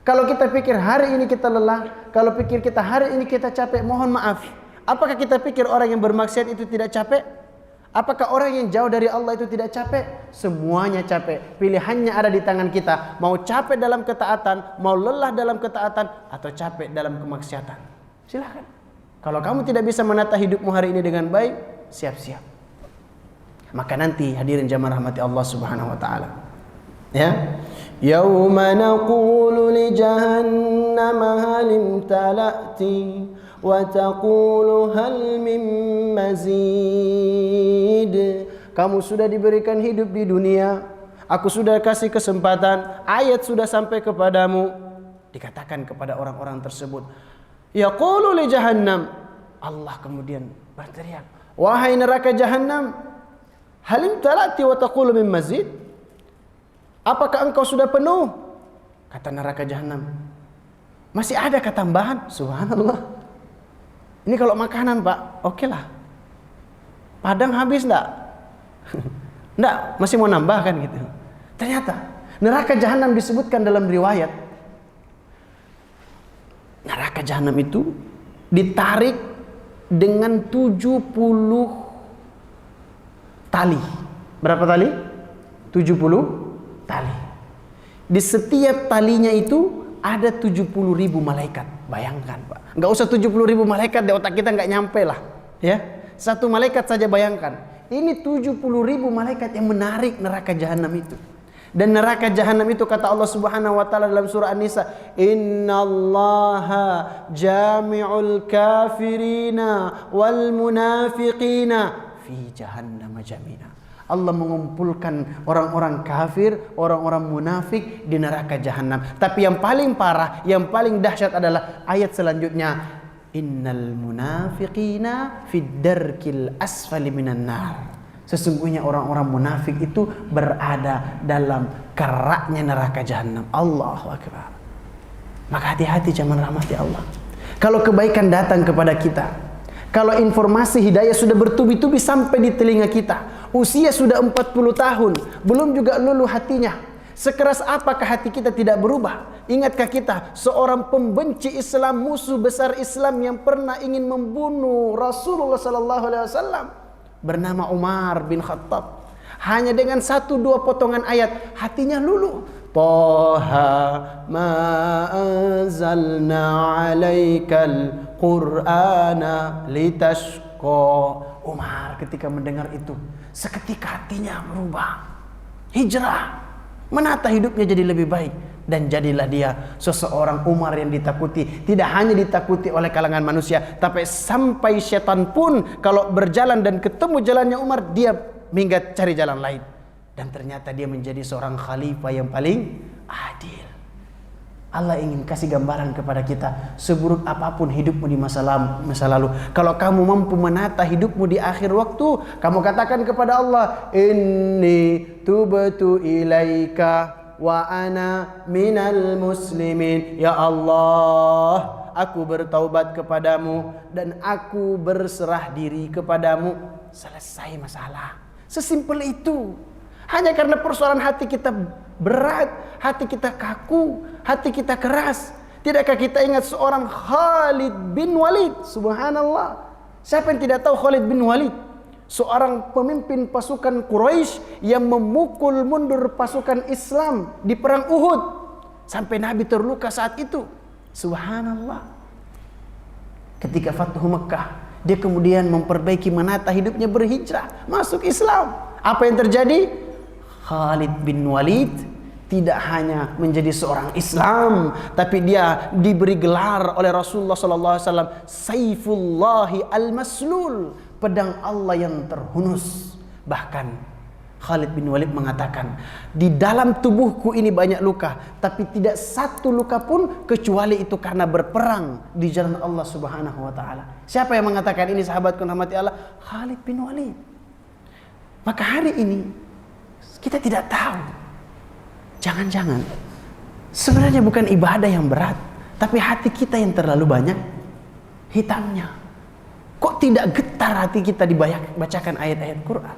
Kalau kita pikir hari ini kita lelah, kalau pikir kita hari ini kita capek, mohon maaf. Apakah kita pikir orang yang bermaksiat itu tidak capek? Apakah orang yang jauh dari Allah itu tidak capek? Semuanya capek. Pilihannya ada di tangan kita. Mau capek dalam ketaatan, mau lelah dalam ketaatan, atau capek dalam kemaksiatan. Silakan. Kalau kamu tidak bisa menata hidupmu hari ini dengan baik, siap-siap. Maka nanti hadirin jamaah rahmati Allah Subhanahu wa ta'ala. Ya. Yauma naqulu li jahannam hal imtala'ti wa taqulu hal min mazid. Kamu sudah diberikan hidup di dunia, aku sudah kasih kesempatan, ayat sudah sampai kepadamu. Dikatakan kepada orang-orang tersebut, yaqulu li jahannam, Allah kemudian berteriak, wahai neraka jahannam, hal imtala'ti wa taqulu min mazid. Apakah engkau sudah penuh? Kata neraka jahanam, masih ada ketambahan? Subhanallah. Ini kalau makanan pak, oke lah. Padang habis enggak? Enggak, masih mau nambah kan gitu. Ternyata neraka jahanam disebutkan dalam riwayat, neraka jahanam itu ditarik dengan 70 tali. Berapa tali? 70 tali. Di setiap talinya itu ada 70.000 malaikat. Bayangkan pak, nggak usah 70.000 malaikat, di otak kita nggak nyampe lah ya. Satu malaikat saja bayangkan. Ini 70.000 malaikat yang menarik neraka jahanam itu. Dan neraka jahanam itu kata Allah Subhanahu wa ta'ala dalam surah An-Nisa, innallaha jami'ul kafirina wal munafiqina fi jahannam jami'a. Allah mengumpulkan orang-orang kafir, orang-orang munafik di neraka jahanam. Tapi yang paling parah, yang paling dahsyat adalah ayat selanjutnya, innal munafiqina fid darkil asfali minan nar. Sesungguhnya orang-orang munafik itu berada dalam keraknya neraka jahanam. Allahu akbar. Maka hati-hati jamaah rahmati Allah. Kalau kebaikan datang kepada kita, kalau informasi hidayah sudah bertubi-tubi sampai di telinga kita, usia sudah 40 tahun, belum juga luluh hatinya, sekeras apakah hati kita tidak berubah? Ingatkah kita seorang pembenci Islam, musuh besar Islam yang pernah ingin membunuh Rasulullah sallallahu alaihi wasallam, bernama Umar bin Khattab, hanya dengan 1-2 potongan ayat hatinya luluh. Taha ma anzalna alaikal qur'ana litashqa. Umar ketika mendengar itu, seketika hatinya berubah, hijrah, menata hidupnya jadi lebih baik, dan jadilah dia seseorang Umar yang ditakuti. Tidak hanya ditakuti oleh kalangan manusia, tapi sampai setan pun kalau berjalan dan ketemu jalannya Umar, dia minggat cari jalan lain. Dan ternyata dia menjadi seorang khalifah yang paling adil. Allah ingin kasih gambaran kepada kita, seburuk apapun hidupmu di masa lalu, kalau kamu mampu menata hidupmu di akhir waktu, kamu katakan kepada Allah, inni tubtu ilaika wa ana minal muslimin. Ya Allah, aku bertaubat kepadamu dan aku berserah diri kepadamu. Selesai masalah. Sesimpel itu. Hanya karena persoalan hati kita berat, hati kita kaku, hati kita keras. Tidakkah kita ingat seorang Khalid bin Walid? Subhanallah. Siapa yang tidak tahu Khalid bin Walid? Seorang pemimpin pasukan Quraisy yang memukul mundur pasukan Islam di perang Uhud, sampai Nabi terluka saat itu. Subhanallah. Ketika Fathu Mekah, dia kemudian memperbaiki, menata hidupnya, berhijrah, masuk Islam. Apa yang terjadi? Khalid bin Walid tidak hanya menjadi seorang Islam, tapi dia diberi gelar oleh Rasulullah sallallahu alaihi wasallam Saifullahi al-Maslul, pedang Allah yang terhunus. Bahkan Khalid bin Walid mengatakan, di dalam tubuhku ini banyak luka, tapi tidak satu luka pun kecuali itu karena berperang di jalan Allah Subhanahu wa taala. Siapa yang mengatakan ini, sahabatku rahmati Allah? Khalid bin Walid. Maka hari ini kita tidak tahu, jangan-jangan sebenarnya bukan ibadah yang berat, tapi hati kita yang terlalu banyak hitamnya. Kok tidak getar hati kita dibacakan ayat-ayat Quran?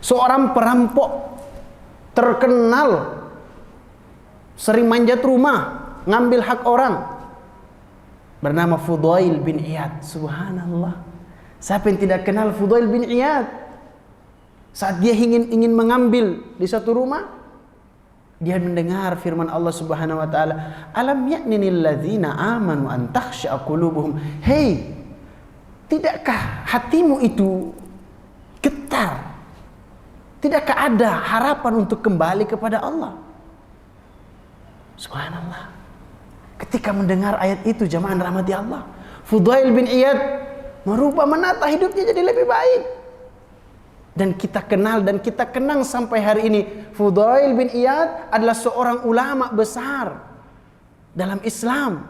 Seorang perampok terkenal sering manjat rumah, ngambil hak orang, bernama Fudail bin Iyad. Subhanallah. Siapa yang tidak kenal Fudail bin Iyad? Saat dia ingin mengambil di satu rumah, dia mendengar firman Allah Subhanahu wa taala, "Alam ya'ninil ladzina amanu an takhsha'a qulubuhum." Hei, tidakkah hatimu itu getar? Tidakkah ada harapan untuk kembali kepada Allah? Subhanallah. Ketika mendengar ayat itu, jamaah rahmati Allah, Fudail bin Iyad merubah menata hidupnya jadi lebih baik. Dan kita kenal dan kita kenang sampai hari ini, Fudail bin Iyad adalah seorang ulama besar dalam Islam.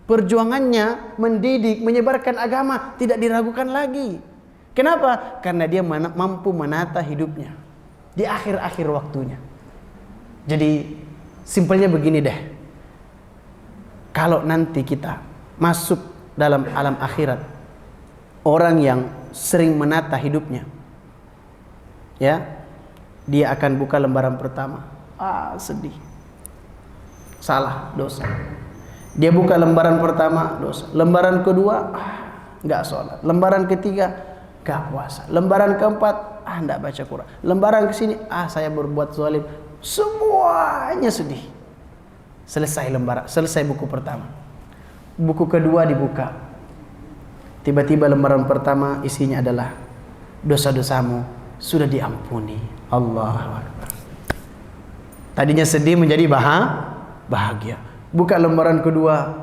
Perjuangannya mendidik, menyebarkan agama tidak diragukan lagi. Kenapa? Karena dia mampu menata hidupnya di akhir-akhir waktunya. Jadi simpelnya begini deh, kalau nanti kita masuk dalam alam akhirat, orang yang sering menata hidupnya, ya, dia akan buka lembaran pertama, sedih, salah, dosa. Dia buka lembaran pertama, dosa. Lembaran kedua, nggak sholat. Lembaran ketiga, gak puasa. Lembaran keempat, enggak baca Quran. Lembaran kesini, saya berbuat zalim. Semuanya sedih. Selesai lembaran, selesai buku pertama. Buku kedua dibuka. Tiba-tiba lembaran pertama isinya adalah dosa-dosamu sudah diampuni. Allahu Akbar. Tadinya sedih menjadi bahagia. Buka lembaran kedua,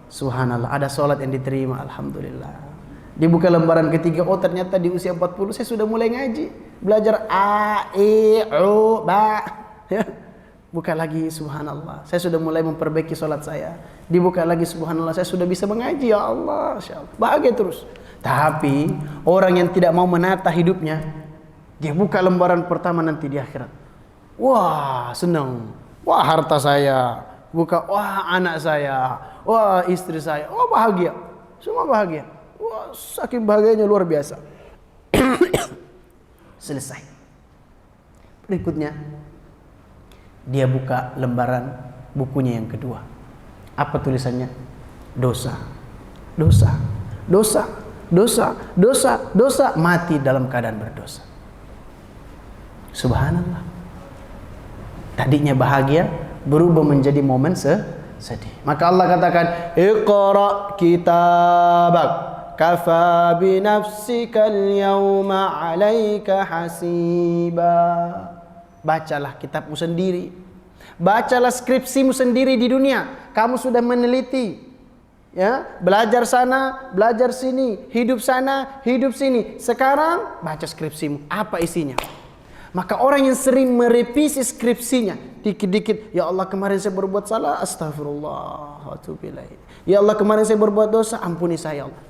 subhanallah, ada sholat yang diterima, alhamdulillah. Dibuka lembaran ketiga, ternyata di usia 40 saya sudah mulai ngaji, belajar a, e, u, ba. Ya. Buka lagi, subhanallah, saya sudah mulai memperbaiki sholat saya. Dibuka lagi, subhanallah, saya sudah bisa mengaji, ya Allah, insya Allah. Bahagia terus. Tapi orang yang tidak mau menata hidupnya, dia buka lembaran pertama nanti di akhirat, wah senang, wah harta saya, buka, wah anak saya, wah istri saya, wah bahagia, semua bahagia. Wah, saking bahagianya luar biasa. Selesai. Berikutnya, dia buka lembaran bukunya yang kedua. Apa tulisannya? Dosa, dosa, dosa, dosa, dosa, dosa. Mati dalam keadaan berdosa. Subhanallah. Tadinya bahagia berubah menjadi momen sedih. Maka Allah katakan, "Iqra kitabak kafa binafsika al-yawma 'alaika hasiba." Bacalah kitabmu sendiri. Bacalah skripsimu sendiri di dunia. Kamu sudah meneliti, ya, belajar sana, belajar sini, hidup sana, hidup sini. Sekarang baca skripsimu, apa isinya? Maka orang yang sering merevisi skripsinya, dikit-dikit, ya Allah kemarin saya berbuat salah, astagfirullah wa atubu ilaih. Ya Allah kemarin saya berbuat dosa, ampuni saya Allah.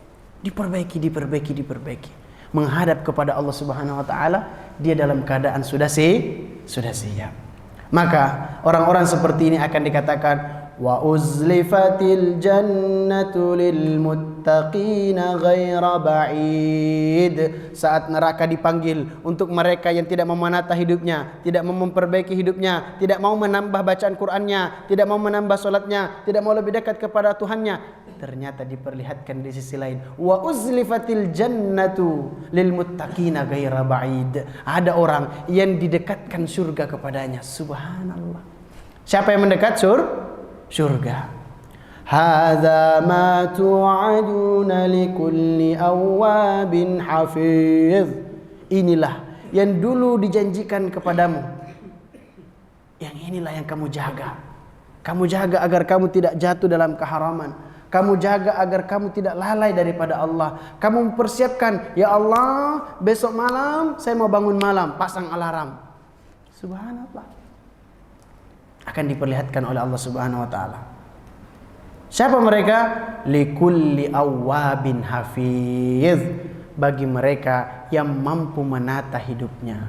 Diperbaiki, diperbaiki, diperbaiki. Menghadap kepada Allah Subhanahu wa taala, dia dalam keadaan sudah siap. Maka orang-orang seperti ini akan dikatakan, wa uzlifatil jannatu lil muttaqina ghaira ba'id. Saat neraka dipanggil untuk mereka yang tidak mau menata hidupnya, tidak mau memperbaiki hidupnya, tidak mau menambah bacaan Qur'annya, tidak mau menambah salatnya, tidak mau lebih dekat kepada Tuhannya, ternyata diperlihatkan di sisi lain, wa uzlifatil jannatu lil muttaqina ghaira ba'id. Ada orang yang didekatkan surga kepadanya. Subhanallah. Siapa yang mendekat surga? Hadza ma tu'aduna likulli awwabin hafiz. Inilah yang dulu dijanjikan kepadamu. Yang inilah yang kamu jaga. Kamu jaga agar kamu tidak jatuh dalam keharaman. Kamu jaga agar kamu tidak lalai daripada Allah. Kamu mempersiapkan, ya Allah, besok malam saya mau bangun malam, pasang alarm. Subhanallah. Akan diperlihatkan oleh Allah Subhanahu wa taala. Siapa mereka? Likulli awwabin hafiz. Bagi mereka yang mampu menata hidupnya.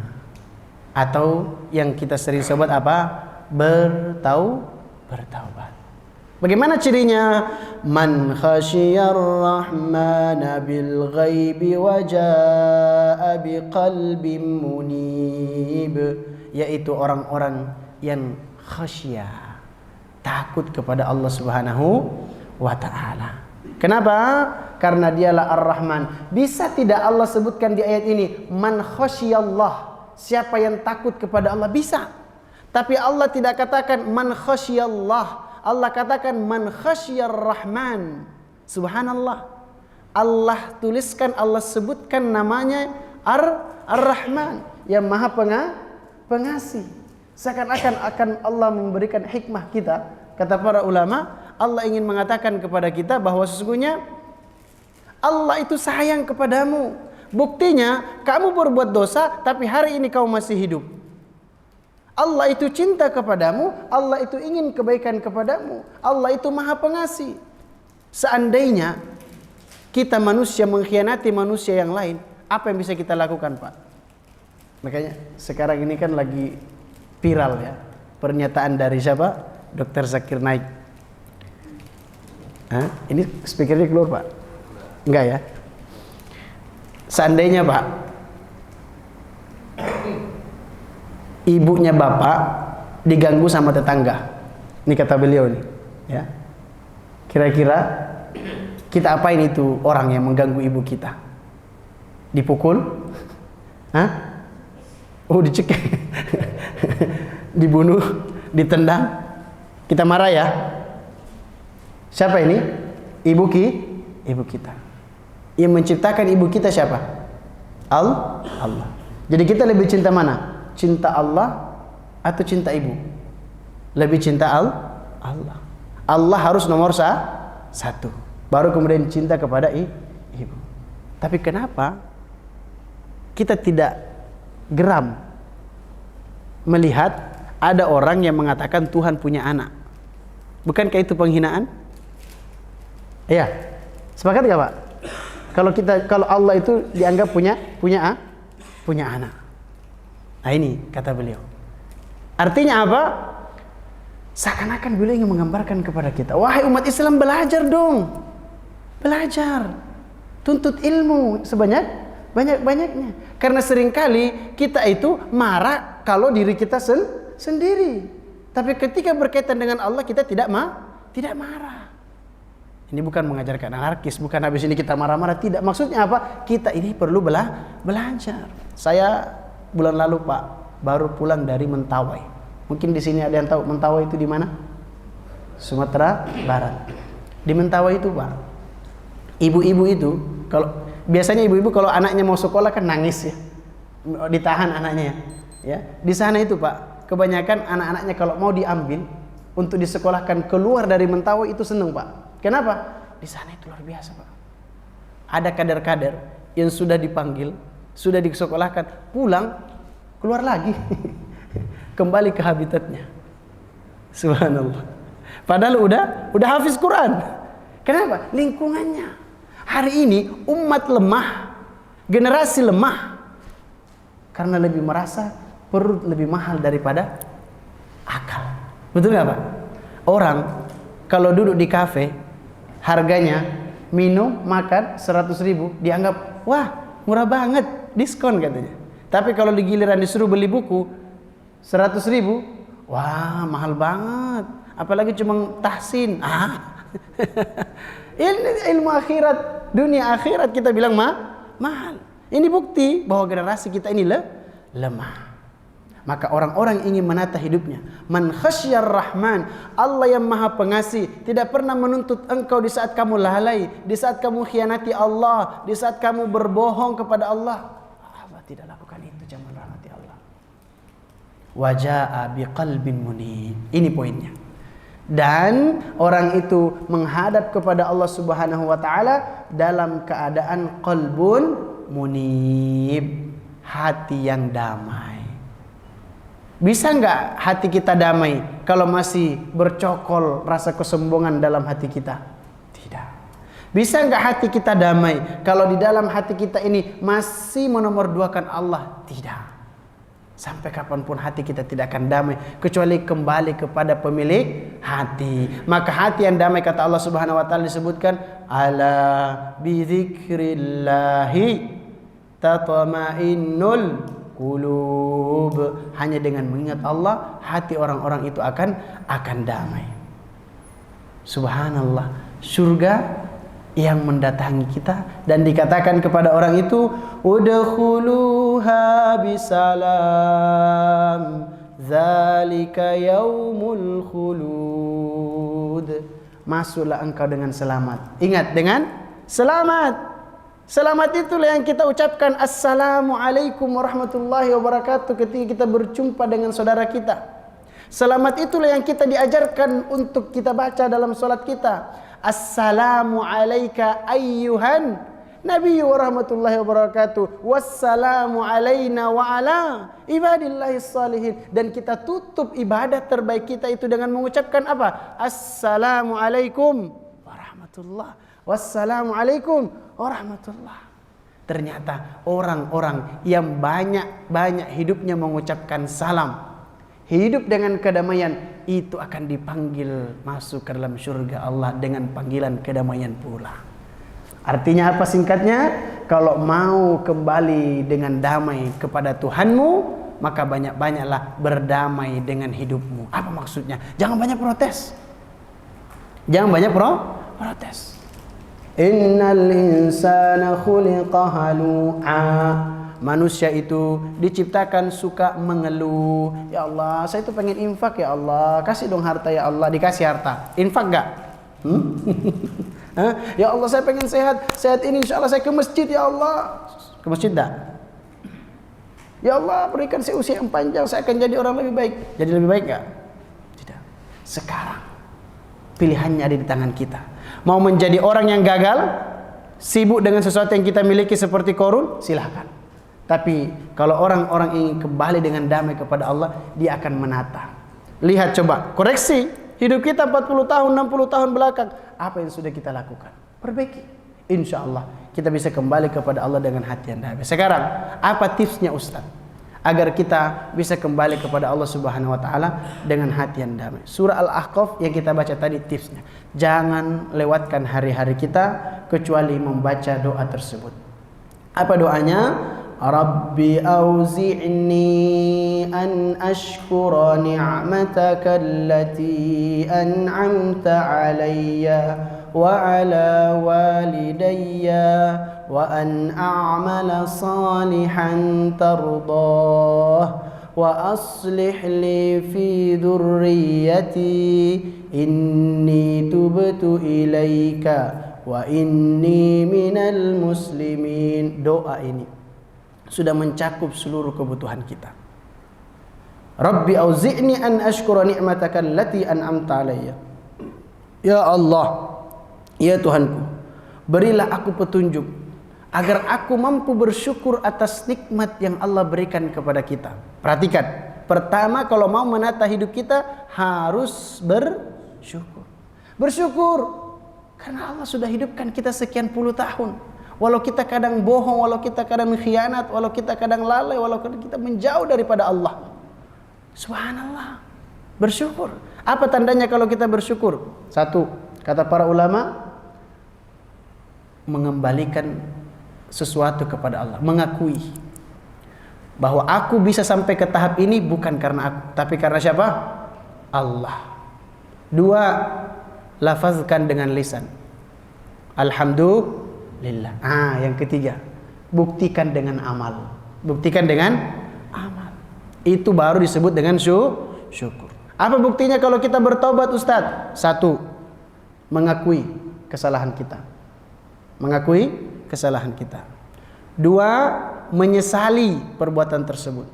Atau yang kita sering sebut apa? Bertaubat. Bagaimana cirinya? Man khasyiyar rahmana bil ghaibi wa jaa biqalbin munib, yaitu orang-orang yang khasyah, takut kepada Allah Subhanahu wa taala. Kenapa? Karena dialah Ar-Rahman. Bisa tidak Allah sebutkan di ayat ini man khasyiyallah, siapa yang takut kepada Allah? Bisa. Tapi Allah tidak katakan man khasyiyallah. Allah katakan man khasyiyar rahman. Subhanallah. Allah tuliskan, Allah sebutkan namanya Ar-Rahman, yang maha pengasih. Seakan-akan akan Allah memberikan hikmah kita. Kata para ulama, Allah ingin mengatakan kepada kita bahwa sesungguhnya Allah itu sayang kepadamu. Buktinya kamu berbuat dosa tapi hari ini kamu masih hidup. Allah itu cinta kepadamu, Allah itu ingin kebaikan kepadamu, Allah itu maha pengasih. Seandainya kita manusia mengkhianati manusia yang lain, apa yang bisa kita lakukan, Pak? Makanya sekarang ini kan lagi viral ya, pernyataan dari siapa? Dr. Zakir Naik. Ini speakernya keluar, Pak? Enggak ya? Seandainya, Pak, ibunya bapak diganggu sama tetangga, ini kata beliau nih, ya. Kira-kira kita apain itu orang yang mengganggu ibu kita? Dipukul? Dicekik, dibunuh, ditendang? Kita marah ya? Siapa ini? Ibu kita. Yang menciptakan ibu kita siapa? Allah. Jadi kita lebih cinta mana? Cinta Allah atau cinta ibu? Lebih cinta Allah. Allah harus nomor satu. Baru kemudian cinta kepada ibu. Tapi kenapa kita tidak geram melihat ada orang yang mengatakan Tuhan punya anak? Bukankah itu penghinaan? Iya. Sepakat gak, Pak? Kalau Allah itu dianggap punya anak. Nah ini kata beliau. Artinya apa? Seakan-akan beliau ingin menggambarkan kepada kita, wahai umat Islam, belajar dong. Belajar. Tuntut ilmu banyak-banyaknya. Karena seringkali kita itu marah kalau diri kita sendiri. Tapi ketika berkaitan dengan Allah kita tidak marah. Ini bukan mengajarkan anarkis, bukan habis ini kita marah-marah, tidak. Maksudnya apa? Kita ini perlu belajar. Saya bulan lalu, Pak, baru pulang dari Mentawai. Mungkin di sini ada yang tahu Mentawai itu di mana? Sumatera Barat. Di Mentawai itu, Pak, ibu-ibu itu, kalau biasanya ibu-ibu kalau anaknya mau sekolah kan nangis ya, ditahan anaknya ya. Di sana itu, Pak, kebanyakan anak-anaknya kalau mau diambil untuk disekolahkan keluar dari Mentawai itu seneng, Pak. Kenapa? Di sana itu luar biasa, Pak. Ada kader-kader yang sudah dipanggil, sudah disekolahkan, pulang, keluar lagi. Kembali ke habitatnya. Subhanallah. Padahal udah hafiz Quran. Kenapa? Lingkungannya. Hari ini umat lemah, generasi lemah, karena lebih merasa perut lebih mahal daripada akal. Betul nggak, Pak? Orang kalau duduk di kafe, harganya minum, makan 100.000 dianggap wah murah banget, diskon katanya. Tapi kalau di giliran disuruh beli buku 100.000, wah mahal banget. Apalagi cuma tahsin. Ini ilmu akhirat, dunia akhirat kita bilang mahal. Ini bukti bahwa generasi kita ini lemah. Maka orang-orang ingin menata hidupnya. Man khasyar rahman, Allah yang maha pengasih, tidak pernah menuntut engkau di saat kamu lalai, di saat kamu khianati Allah, di saat kamu berbohong kepada Allah. Allah tidak lakukan itu, jangan rahmati Allah. Waja'a biqalbin munib. Ini poinnya. Dan orang itu menghadap kepada Allah Subhanahu wa taala dalam keadaan qalbun munib, hati yang damai. Bisa enggak hati kita damai kalau masih bercokol rasa kesombongan dalam hati kita? Tidak. Bisa enggak hati kita damai kalau di dalam hati kita ini masih menomorduakan Allah? Tidak. Sampai kapanpun hati kita tidak akan damai kecuali kembali kepada pemilik hati. Maka hati yang damai, kata Allah Subhanahu wa taala disebutkan, ala bidzikrillahi tatma'innul qulub. Hanya dengan mengingat Allah, hati orang-orang itu akan damai. Subhanallah, surga yang mendatangi kita dan dikatakan kepada orang itu, udkhuluha bisalam dzalika yaumul khulud. Masuklah engkau dengan selamat. Ingat, dengan selamat. Selamat itulah yang kita ucapkan, assalamualaikum warahmatullahi wabarakatuh, ketika kita berjumpa dengan saudara kita. Selamat itulah yang kita diajarkan untuk kita baca dalam salat kita. Assalamu alayka ayyuhan nabiyyu warahmatullahi wabarakatuh. Wassalamu alayna wa ala ibadillahis salihin. Dan kita tutup ibadah terbaik kita itu dengan mengucapkan apa? Assalamu alaikum warahmatullah. Wassalamu alaikum warahmatullah. Ternyata orang-orang yang banyak hidupnya mengucapkan salam, hidup dengan kedamaian, itu akan dipanggil masuk ke dalam surga Allah dengan panggilan kedamaian pula. Artinya apa singkatnya? Kalau mau kembali dengan damai kepada Tuhanmu, maka banyak-banyaklah berdamai dengan hidupmu. Apa maksudnya? Jangan banyak protes. Jangan banyak protes. Innal insana khuliqa halu'a. Manusia itu diciptakan suka mengeluh. Ya Allah, saya itu pengen infak ya Allah. Kasih dong harta ya Allah. Dikasih harta. Infak gak? Ya Allah, saya pengen sehat. Sehat ini insya Allah saya ke masjid ya Allah. Ke masjid gak? Ya Allah, berikan saya usia yang panjang. Saya akan jadi orang lebih baik. Jadi lebih baik gak? Tidak. Sekarang pilihannya ada di tangan kita. Mau menjadi orang yang gagal, sibuk dengan sesuatu yang kita miliki seperti Qarun, silahkan. Tapi kalau orang-orang ingin kembali dengan damai kepada Allah, dia akan menata. Lihat, coba koreksi hidup kita 40 tahun, 60 tahun belakang. Apa yang sudah kita lakukan? Perbaiki. Insya Allah kita bisa kembali kepada Allah dengan hati yang damai. Sekarang, apa tipsnya Ustaz? Agar kita bisa kembali kepada Allah Subhanahu wa taala dengan hati yang damai. Surah Al-Ahqaf yang kita baca tadi tipsnya. Jangan lewatkan hari-hari kita kecuali membaca doa tersebut. Apa doanya? Rabbi auzi'ni an ashkura ni'mataka allati an'amta alayya wa ala walidayya wa an a'mala salihan tardah wa aslih li fi dhurriyyati inni tubtu ilaika wa inni minal muslimin. Doa ini sudah mencakup seluruh kebutuhan kita. Rabbi auzi'ni an ashkura ni'mataka allati an'amta alayya. Ya Allah, ya Tuhanku, berilah aku petunjuk agar aku mampu bersyukur atas nikmat yang Allah berikan kepada kita. Perhatikan, pertama kalau mau menata hidup kita harus bersyukur. Bersyukur karena Allah sudah hidupkan kita sekian puluh tahun. Walau kita kadang bohong, walau kita kadang khianat, walau kita kadang lalai, walau kita menjauh daripada Allah. Subhanallah. Bersyukur. Apa tandanya kalau kita bersyukur? Satu, kata para ulama, mengembalikan sesuatu kepada Allah, mengakui bahwa aku bisa sampai ke tahap ini bukan karena aku, tapi karena siapa? Allah. Dua, lafazkan dengan lisan. Alhamdulillah. Yang ketiga, buktikan dengan amal. Buktikan dengan amal. Itu baru disebut dengan syukur. Apa buktinya kalau kita bertobat, Ustaz? Satu, mengakui kesalahan kita. Mengakui kesalahan kita. Dua, menyesali perbuatan tersebut.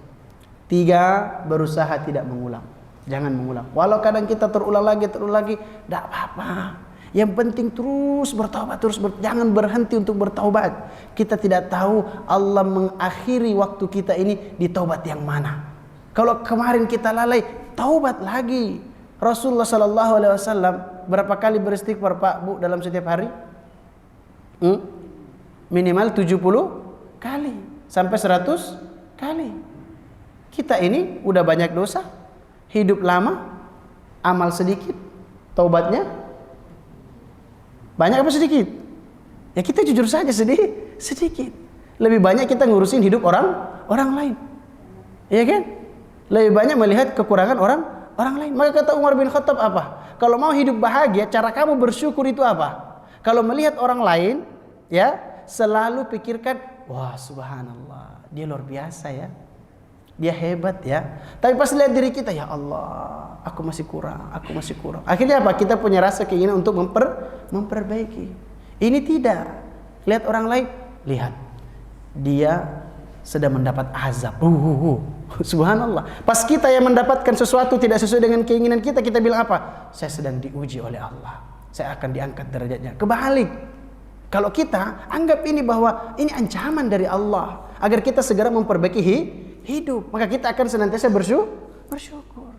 3, berusaha tidak mengulang. Jangan mengulang. Walau kadang kita terulang lagi, tidak apa-apa. Yang penting terus bertaubat, jangan berhenti untuk bertaubat. Kita tidak tahu Allah mengakhiri waktu kita ini di taubat yang mana. Kalau kemarin kita lalai, taubat lagi. Rasulullah SAW berapa kali beristighfar Pak Bu dalam setiap hari? Minimal 70 kali sampai 100 kali. Kita ini udah banyak dosa, hidup lama, amal sedikit, taubatnya banyak apa sedikit? Ya kita jujur saja sedikit. Lebih banyak kita ngurusin hidup orang lain. Iya kan? Lebih banyak melihat kekurangan orang lain. Maka kata Umar bin Khattab apa? Kalau mau hidup bahagia, cara kamu bersyukur itu apa? Kalau melihat orang lain, ya, selalu pikirkan, wah subhanallah, dia luar biasa ya. Dia hebat ya. Tapi pas lihat diri kita, ya Allah, aku masih kurang. Akhirnya apa? Kita punya rasa keinginan untuk memperbaiki. Ini tidak. Lihat orang lain, lihat. Dia sedang mendapat azab. Subhanallah. Pas kita yang mendapatkan sesuatu tidak sesuai dengan keinginan kita, kita bilang apa? Saya sedang diuji oleh Allah. Saya akan diangkat derajatnya. Kebalik. Kalau kita anggap ini bahwa ini ancaman dari Allah agar kita segera memperbaiki hidup, maka kita akan senantiasa bersyukur.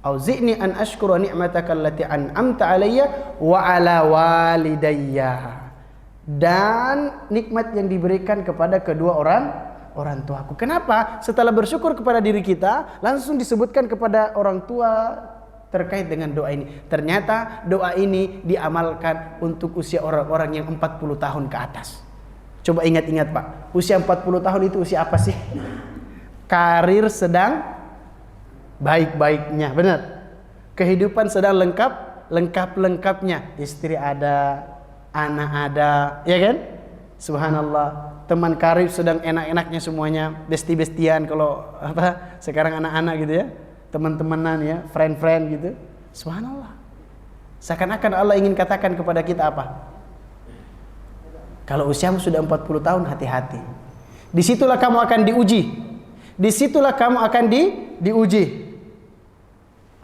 Auzi'ni an ashkura ni'mataka allati an'amta 'alayya wa 'ala walidayya. Dan nikmat yang diberikan kepada kedua orang tuaku. Kenapa? Setelah bersyukur kepada diri kita, langsung disebutkan kepada orang tua terkait dengan doa ini. Ternyata doa ini diamalkan untuk usia orang-orang yang 40 tahun ke atas. Coba ingat-ingat Pak, usia 40 tahun itu usia apa sih? Karir sedang baik-baiknya, benar. Kehidupan sedang lengkap-lengkapnya. Istri ada, anak ada, ya kan? Subhanallah. Teman karib sedang enak-enaknya semuanya, besti-bestian kalau apa? Sekarang anak-anak gitu ya. Teman-temanan ya, friend-friend gitu. Subhanallah. Seakan-akan Allah ingin katakan kepada kita apa? Kalau usiamu sudah 40 tahun, hati-hati. Disitulah kamu akan diuji. Disitulah kamu akan diuji.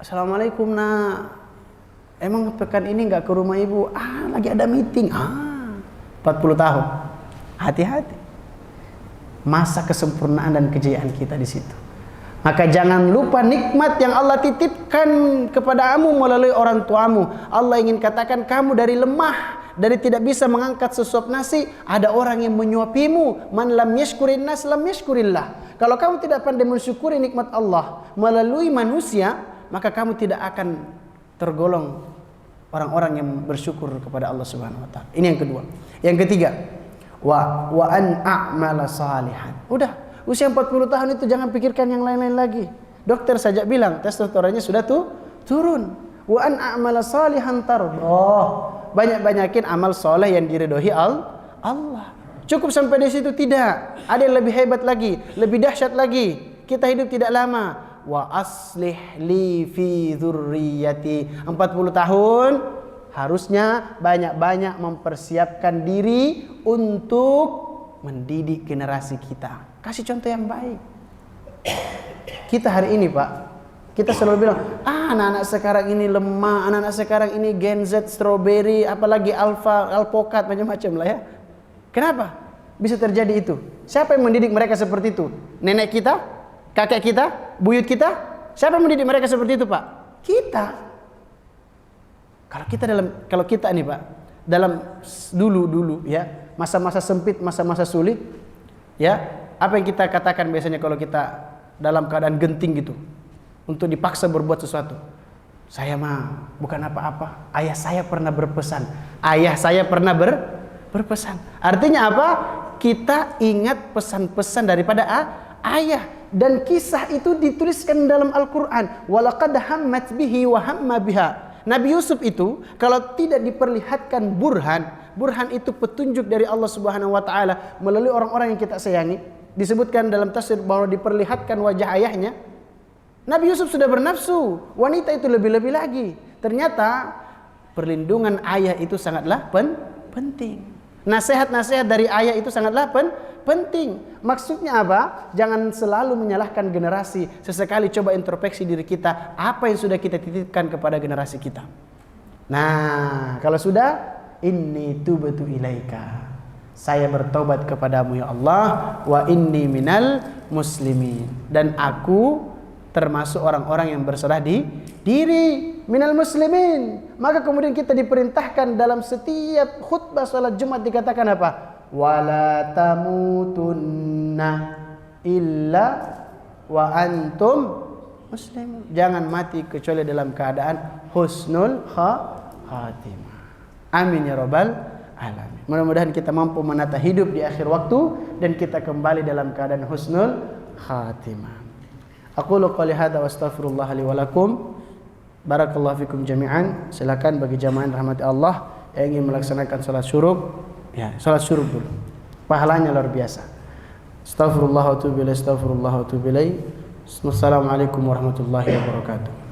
Assalamualaikum nak. Emang pekan ini nggak ke rumah ibu? Lagi ada meeting. 40 tahun. Hati-hati. Masa kesempurnaan dan kejayaan kita di situ. Maka jangan lupa nikmat yang Allah titipkan kepadamu melalui orang tuamu. Allah ingin katakan kamu dari lemah, dari tidak bisa mengangkat sesuap nasi, ada orang yang menyuapimu. Man lam yashkurin nas lam yashkurillah. Kalau kamu tidak pandai mensyukuri nikmat Allah melalui manusia, maka kamu tidak akan tergolong orang-orang yang bersyukur kepada Allah Subhanahu wa taala. Ini yang kedua. Yang ketiga, wa an a'mala salihan. Udah, usia 40 tahun itu jangan pikirkan yang lain-lain lagi. Dokter saja bilang testosteronnya sudah turun. Wa an a'mala salihan tardah. Banyak-banyakin amal soleh yang diridhoi Allah. Cukup sampai di situ? Tidak. Ada yang lebih hebat lagi, lebih dahsyat lagi. Kita hidup tidak lama. Wa aslih li fi dzurriyyati. 40 tahun harusnya banyak-banyak mempersiapkan diri untuk mendidik generasi kita. Kasih contoh yang baik. Kita hari ini Pak, kita selalu bilang, anak-anak sekarang ini lemah, anak-anak sekarang ini Gen Z, strawberry, apalagi alpukat, macam-macam lah ya. Kenapa bisa terjadi itu? Siapa yang mendidik mereka seperti itu? Nenek kita? Kakek kita? Buyut kita? Siapa yang mendidik mereka seperti itu Pak? Kita. Kalau kita nih Pak, dalam dulu ya, masa-masa sempit, masa-masa sulit, ya, apa yang kita katakan biasanya kalau kita dalam keadaan genting gitu, untuk dipaksa berbuat sesuatu? Saya mah bukan apa-apa. Ayah saya pernah berpesan. Ayah saya pernah berpesan. Artinya apa? Kita ingat pesan-pesan daripada ayah. Dan kisah itu dituliskan dalam Al-Quran. Walaqad hammat bihi wa hamma biha. Nabi Yusuf itu kalau tidak diperlihatkan burhan itu petunjuk dari Allah Subhanahu wa taala melalui orang-orang yang kita sayangi. Disebutkan dalam tafsir bahwa diperlihatkan wajah ayahnya. Nabi Yusuf sudah bernafsu, wanita itu lebih-lebih lagi. Ternyata perlindungan ayah itu sangatlah penting. Nasihat-nasihat dari ayah itu sangatlah penting. Maksudnya apa? Jangan selalu menyalahkan generasi. Sesekali coba introspeksi diri kita, apa yang sudah kita titipkan kepada generasi kita. Nah, kalau sudah, inni tubtu ilaika, saya bertobat kepadamu ya Allah, wa inni minal muslimin, dan aku termasuk orang-orang yang berserah diri, minal muslimin. Maka kemudian kita diperintahkan dalam setiap khutbah salat Jumat dikatakan apa? Wala tamutunna illa wa antum muslimun. Jangan mati kecuali dalam keadaan husnul khatimah. Amin ya rabbal alamin. Mudah-mudahan kita mampu menata hidup di akhir waktu dan kita kembali dalam keadaan husnul khatimah. Aqulu qouli hadza wa astaghfirullah li wa lakum. Barakallahu fikum jami'an. Silakan bagi jamaah rahmati Allah yang ingin melaksanakan salat syuruk, ya, salat syuruk dulu. Pahalanya luar biasa. Astaghfirullah wa atubu ilaih, astaghfirullah wa atubu ilaih. Wassalamualaikum warahmatullahi wabarakatuh.